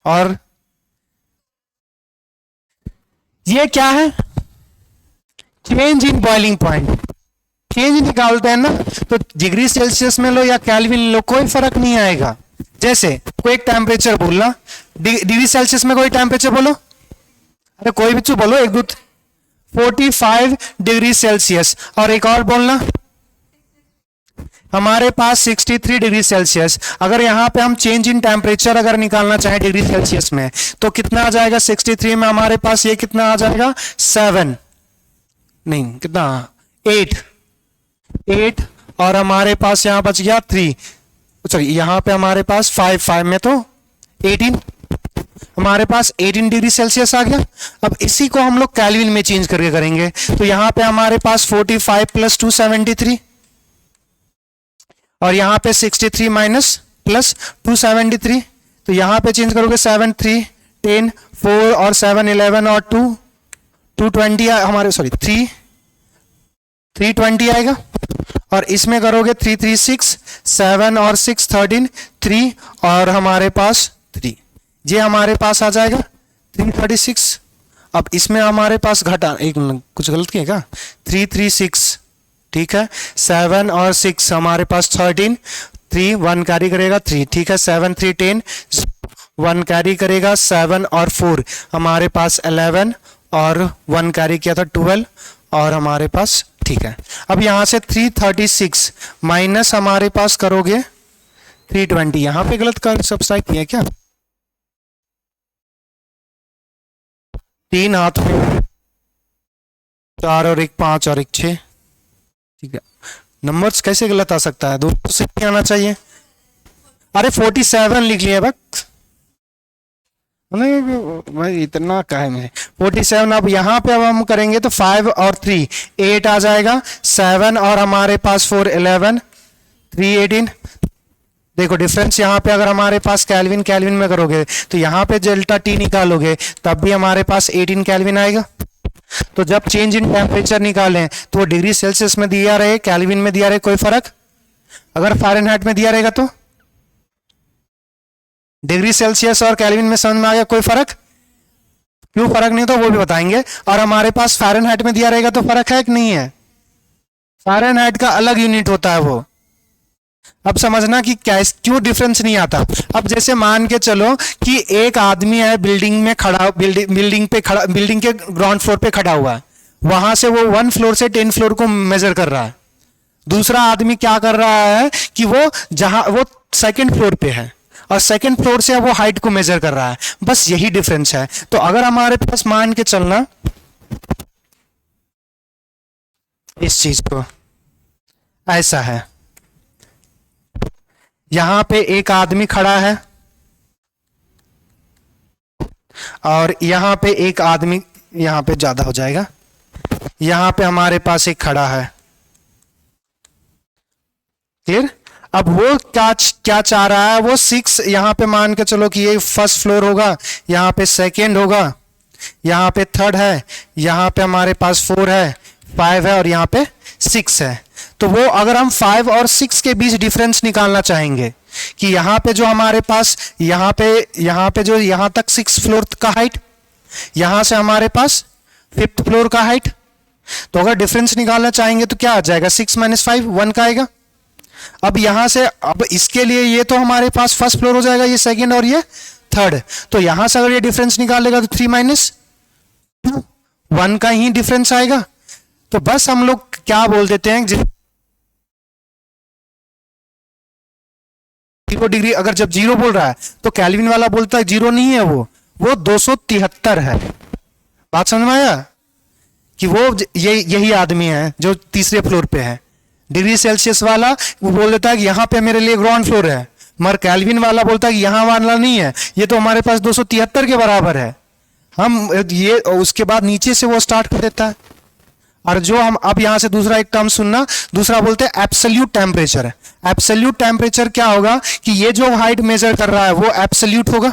और ये क्या है? Change in boiling point. Change निकालते हैं ना, तो डिग्री सेल्सियस में लो या केल्विन लो कोई फर्क नहीं आएगा। जैसे कोई एक टेम्परेचर बोलना, डिग्री सेल्सियस में कोई टेम्परेचर बोलो, अरे कोई भी चीज बोलो, 1 2 45 डिग्री सेल्सियस, और एक और बोलना हमारे पास 63 डिग्री सेल्सियस। अगर यहां पे हम चेंज इन टेम्परेचर अगर निकालना चाहें डिग्री सेल्सियस में, तो कितना आ जाएगा? 63 में हमारे पास ये कितना आ जाएगा? 7 नहीं कितना 8 और हमारे पास यहां बच गया 3, सॉरी यहां पे हमारे पास 5 में तो 18, हमारे पास 18 डिग्री सेल्सियस आ गया। अब इसी को हम लोग केल्विन में चेंज करके करेंगे, तो यहां पे हमारे पास 45 प्लस 2 73 और यहां पे 63 माइनस प्लस 273, तो यहां पे चेंज करोगे 7 3 10 4 और 7 11 और 2 220 हमारे सॉरी 320 आएगा, और इसमें करोगे 3 3 6 7 और 6 13 3 और हमारे पास 3, ये हमारे पास आ जाएगा 336। अब इसमें हमारे पास घटा एक कुछ गलत किया क्या? 336 ठीक है, 7 और 6 हमारे पास 13 3 1 कैरी करेगा 3 ठीक है, 7 3 10 1 कैरी करेगा 7 और 4 हमारे पास 11 और 1 कैरी किया था 12 और हमारे पास ठीक है। अब यहां से 336 माइनस हमारे पास करोगे 320, यहां पे गलत कर सब्सट्रैक्ट किया क्या? 3 हाथ में 4 और 1 5 और 1 6, ठीक है। नंबर्स कैसे गलत आ सकता है? 2 से नहीं आना चाहिए। अरे 47 लिख लिया बस, भाई इतना काहे में 47। अब यहां पे अब हम करेंगे तो 5 और 3 8 आ जाएगा, 7 और हमारे पास 4 11 3 18 देखो डिफरेंस यहाँ पे अगर हमारे पास केल्विन केल्विन में करोगे तो यहाँ पे डेल्टा टी निकालोगे तब भी हमारे पास 18 केल्विन आएगा। तो जब चेंज इन टेम्परेचर निकालें तो वो डिग्री सेल्सियस में दिया रहे केल्विन में दिया रहे कोई फर्क, अगर फ़ारेनहाइट में दिया रहेगा तो डिग्री सेल्सियस और केल्विन में समझ में आ गया कोई फर्क, क्यों फर्क नहीं तो वो भी बताएंगे। और हमारे पास फ़ारेनहाइट में दिया रहेगा तो फर्क है कि नहीं है, फ़ारेनहाइट का अलग यूनिट होता है वो। अब समझना कि क्या क्यों डिफरेंस नहीं आता। अब जैसे मान के चलो कि एक आदमी है बिल्डिंग में खड़ा, बिल्डिंग के ग्राउंड फ्लोर पे खड़ा हुआ है, वहां से वो 1 फ्लोर से 10 फ्लोर को मेजर कर रहा है। दूसरा आदमी क्या कर रहा है कि वो जहां वो सेकंड फ्लोर पे है और सेकंड फ्लोर से वो हाइट को मेजर कर रहा है, बस यही डिफरेंस है। तो अगर हमारे पास मान के चलना इस चीज को ऐसा है, यहां पे एक आदमी खड़ा है और यहां पे एक आदमी, यहां पे ज्यादा हो जाएगा, यहां पे हमारे पास एक खड़ा है, क्लियर। अब वो क्या क्या चाह रहा है, वो 6 यहां पे मान के चलो कि ये फर्स्ट फ्लोर होगा, यहां पे सेकेंड होगा, यहां पे थर्ड है, यहां पे हमारे पास 4 है, 5 है और यहां पे 6 है। तो वो अगर हम 5 और 6 के बीच डिफरेंस निकालना चाहेंगे कि यहां पे जो हमारे पास यहां पे जो यहां तक 6 फ्लोर का हाइट, यहां से हमारे पास 5th फ्लोर का हाइट, तो अगर डिफरेंस निकालना चाहेंगे तो क्या आ जाएगा, 6 - 5 1 का आएगा। अब यहां से अब इसके लिए ये तो हमारे पास फर्स्ट फ्लोर हो जाएगा, ये सेकंड और ये थर्ड, तो यहां से अगर ये डिफरेंस निकालेगा तो 3 - 2 1 का ही डिफरेंस आएगा। तो बस हम लोग क्या बोल देते हैं, 0 डिग्री अगर जब 0 बोल रहा है तो केल्विन वाला बोलता है 0 नहीं है, वो 273 है। बात समझ में आया कि वो यही आदमी है जो तीसरे फ्लोर पे है। डिग्री सेल्सियस वाला वो बोल देता है कि यहां पे मेरे लिए ग्राउंड फ्लोर है, मगर केल्विन वाला बोलता है कि यहां वाला नहीं है, ये तो हमारे पास 273 के बराबर है। हम ये उसके बाद नीचे से वो स्टार्ट कर देता है। और जो हम अब यहां से दूसरा एक टर्म सुनना, दूसरा बोलते हैं एब्सोल्यूट टेम्परेचर। एब्सोल्यूट टेम्परेचर क्या होगा कि ये जो हाइट मेजर कर रहा है वो एब्सोल्यूट होगा।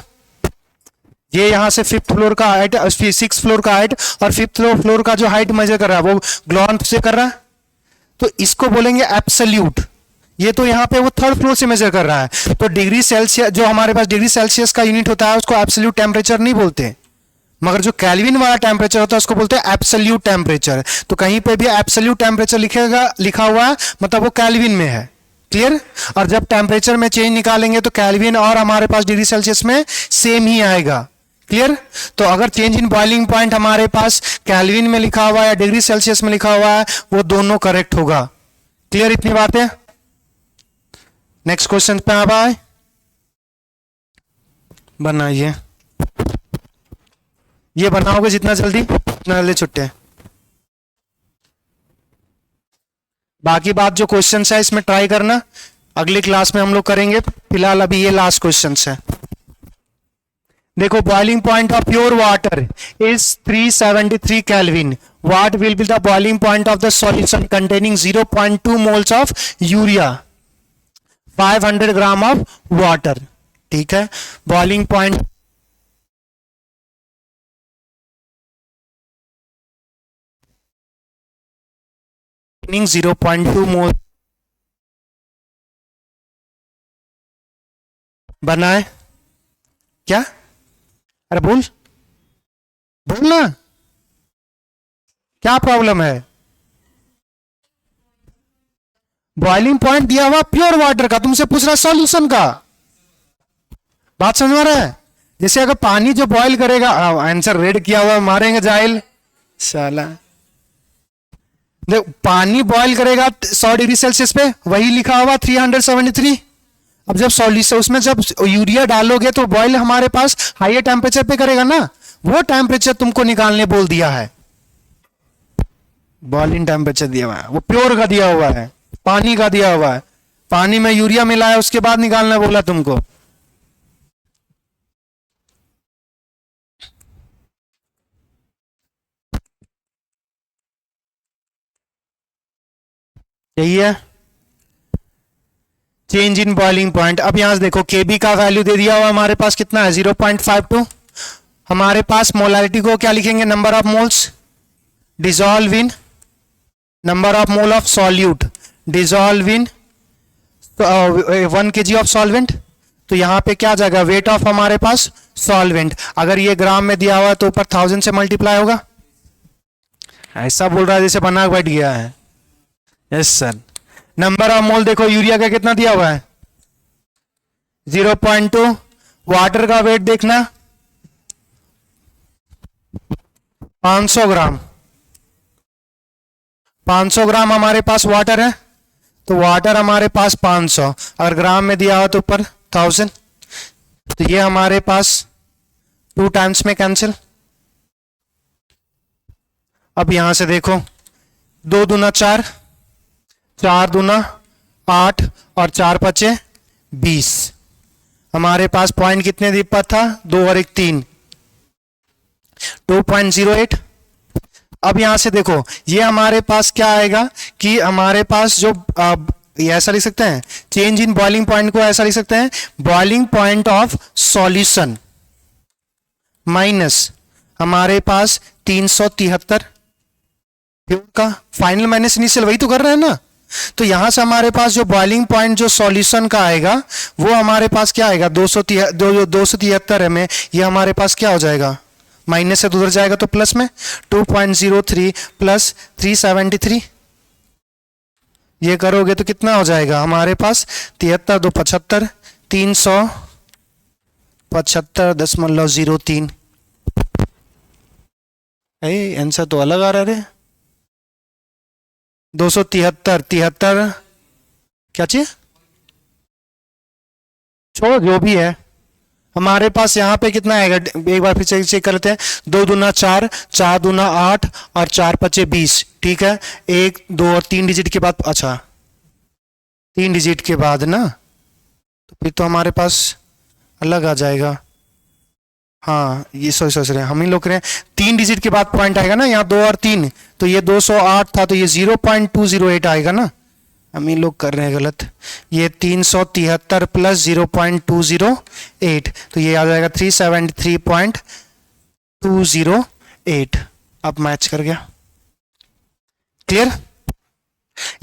ये यहां से 5th फ्लोर का हाइट, 6th फ्लोर का हाइट और 5th फ्लोर का जो हाइट मेजर कर रहा है वो ग्लॉन्ट से कर रहा है, तो इसको बोलेंगे एब्सोल्यूट। ये तो यहाँ पे वो 3rd फ्लोर से मेजर कर रहा है, तो डिग्री सेल्सियस जो हमारे पास डिग्री सेल्सियस का यूनिट होता है उसको एब्सोल्यूट टेम्परेचर नहीं बोलते, मगर जो केल्विन वाला टेम्परेचर होता है उसको बोलते हैं एब्सोल्यूट टेम्परेचर। तो कहीं पे भी एब्सोल्यूट टेम्परेचर लिखा हुआ है मतलब वो केल्विन में है, क्लियर। और जब टेम्परेचर में चेंज निकालेंगे तो केल्विन और हमारे पास डिग्री सेल्सियस में सेम ही आएगा, क्लियर। तो अगर चेंज इन बॉइलिंग पॉइंट हमारे पास केल्विन में लिखा हुआ है या डिग्री सेल्सियस में लिखा हुआ है, वो दोनों करेक्ट होगा, क्लियर। इतनी बात है। नेक्स्ट क्वेश्चन पे आप आए, बनाइए। ये बनाओगे जितना जल्दी उतना जल्दी छुट्टे। बाकी बात जो क्वेश्चन है इसमें ट्राई करना, अगली क्लास में हम लोग करेंगे। फिलहाल अभी ये लास्ट क्वेश्चन है। देखो boiling point of pure water is 373 kelvin. What will be the boiling point of the solution containing 0.2 moles of urea, 500 gram of water. ठीक है, बॉइलिंग पॉइंट 0.2 मोल बनाए क्या, अरे बोलना क्या प्रॉब्लम है। बॉइलिंग पॉइंट दिया हुआ प्योर वाटर का, तुमसे पूछ रहा सॉल्यूशन का। बात समझ में रहा है। जैसे अगर पानी जो बॉईल करेगा, आंसर रेड किया हुआ मारेंगे जाहिल साला। देखो पानी बॉईल करेगा 100 डिग्री सेल्सियस पे, वही लिखा हुआ 373। अब जब सॉल्यूशन उसमें जब यूरिया डालोगे तो बॉईल हमारे पास हाईयर टेम्परेचर पे करेगा ना, वो टेम्परेचर तुमको निकालने बोल दिया है। बॉइलिंग टेम्परेचर दिया हुआ है, वो प्योर का दिया हुआ है, पानी का दिया हुआ है। पानी में यूरिया मिलाया उसके बाद निकालना बोला तुमको। यही है। Change in boiling point. अब यहां से देखो Kb का वैल्यू दे दिया हुआ हमारे पास कितना है 0.52। हमारे पास मोलारिटी को क्या लिखेंगे, number of moles dissolve in number of mole of solute dissolve in 1 kg of solvent. तो यहाँ पे क्या आ जाएगा, वेट ऑफ हमारे पास सॉल्वेंट। अगर ये ग्राम में दिया हुआ है तो ऊपर 1000 से मल्टीप्लाई होगा। ऐसा बोल रहा है जैसे बना बैठ गया है। Yes sir. Number of mole देखो यूरिया का कितना दिया हुआ है 0.2। वाटर का वेट देखना 500 ग्राम। 500 ग्राम हमारे पास वाटर है, तो वाटर हमारे पास 500, अगर ग्राम में दिया हुआ तो ऊपर 1000, तो ये हमारे पास 2 टाइम्स में कैंसिल। अब यहां से देखो 2 दूना 4, 4 दूना 8 और 4 पचे 20। हमारे पास पॉइंट कितने दीपा था 2 और 1 3, 2.08। अब यहां से देखो ये हमारे पास क्या आएगा कि हमारे पास जो ये ऐसा लिख सकते हैं, चेंज इन बॉइलिंग पॉइंट को ऐसा लिख सकते हैं, boiling point of solution minus हमारे पास 373 प्योर का, फाइनल माइनस इनिशियल वही तो कर रहे हैं ना। तो यहां से हमारे पास जो बॉइलिंग पॉइंट जो सॉल्यूशन का आएगा वो हमारे पास क्या आएगा 273 है में, ये हमारे पास क्या हो जाएगा, माइनस से उधर जाएगा तो प्लस में 2.03 प्लस 373। ये करोगे तो कितना हो जाएगा हमारे पास 73 2 75 375.03। आंसर तो अलग आ रहा है 273 क्या चाहिए, छोड़ो जो भी है। हमारे पास यहाँ पे कितना आएगा एक बार फिर चेक कर लेते हैं, 2 दूना 4, 4 दूना 8 और 4 पचे 20। ठीक है, 1 2 और 3 डिजिट के बाद, अच्छा 3 डिजिट के बाद ना, तो फिर तो हमारे पास अलग आ जाएगा। हाँ ये सॉरी हम ही लोग करें 3 डिजिट के बाद पॉइंट आएगा ना, यहाँ 2 और 3, तो ये 208 था तो ये 0.208 आएगा ना, हम ही लोग कर रहे हैं गलत। ये 373 प्लस 0.208, तो ये आ जाएगा 373.208। अब मैच कर गया, क्लियर।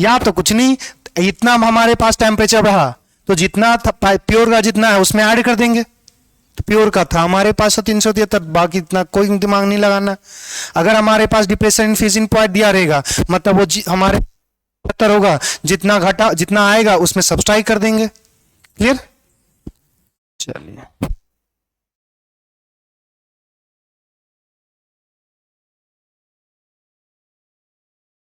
या तो कुछ नहीं, इतना हमारे पास टेम्परेचर रहा तो जितना प्योर का जितना है उसमें ऐड कर देंगे। तो प्योर का था हमारे पास 373, बाकी इतना कोई दिमाग नहीं लगाना। अगर हमारे पास डिप्रेशन इन फ्रीजिंग पॉइंट दिया रहेगा मतलब वो हमारे 70 होगा, जितना घटा जितना आएगा उसमें सब्सट्राइक कर देंगे। क्लियर, चलिए।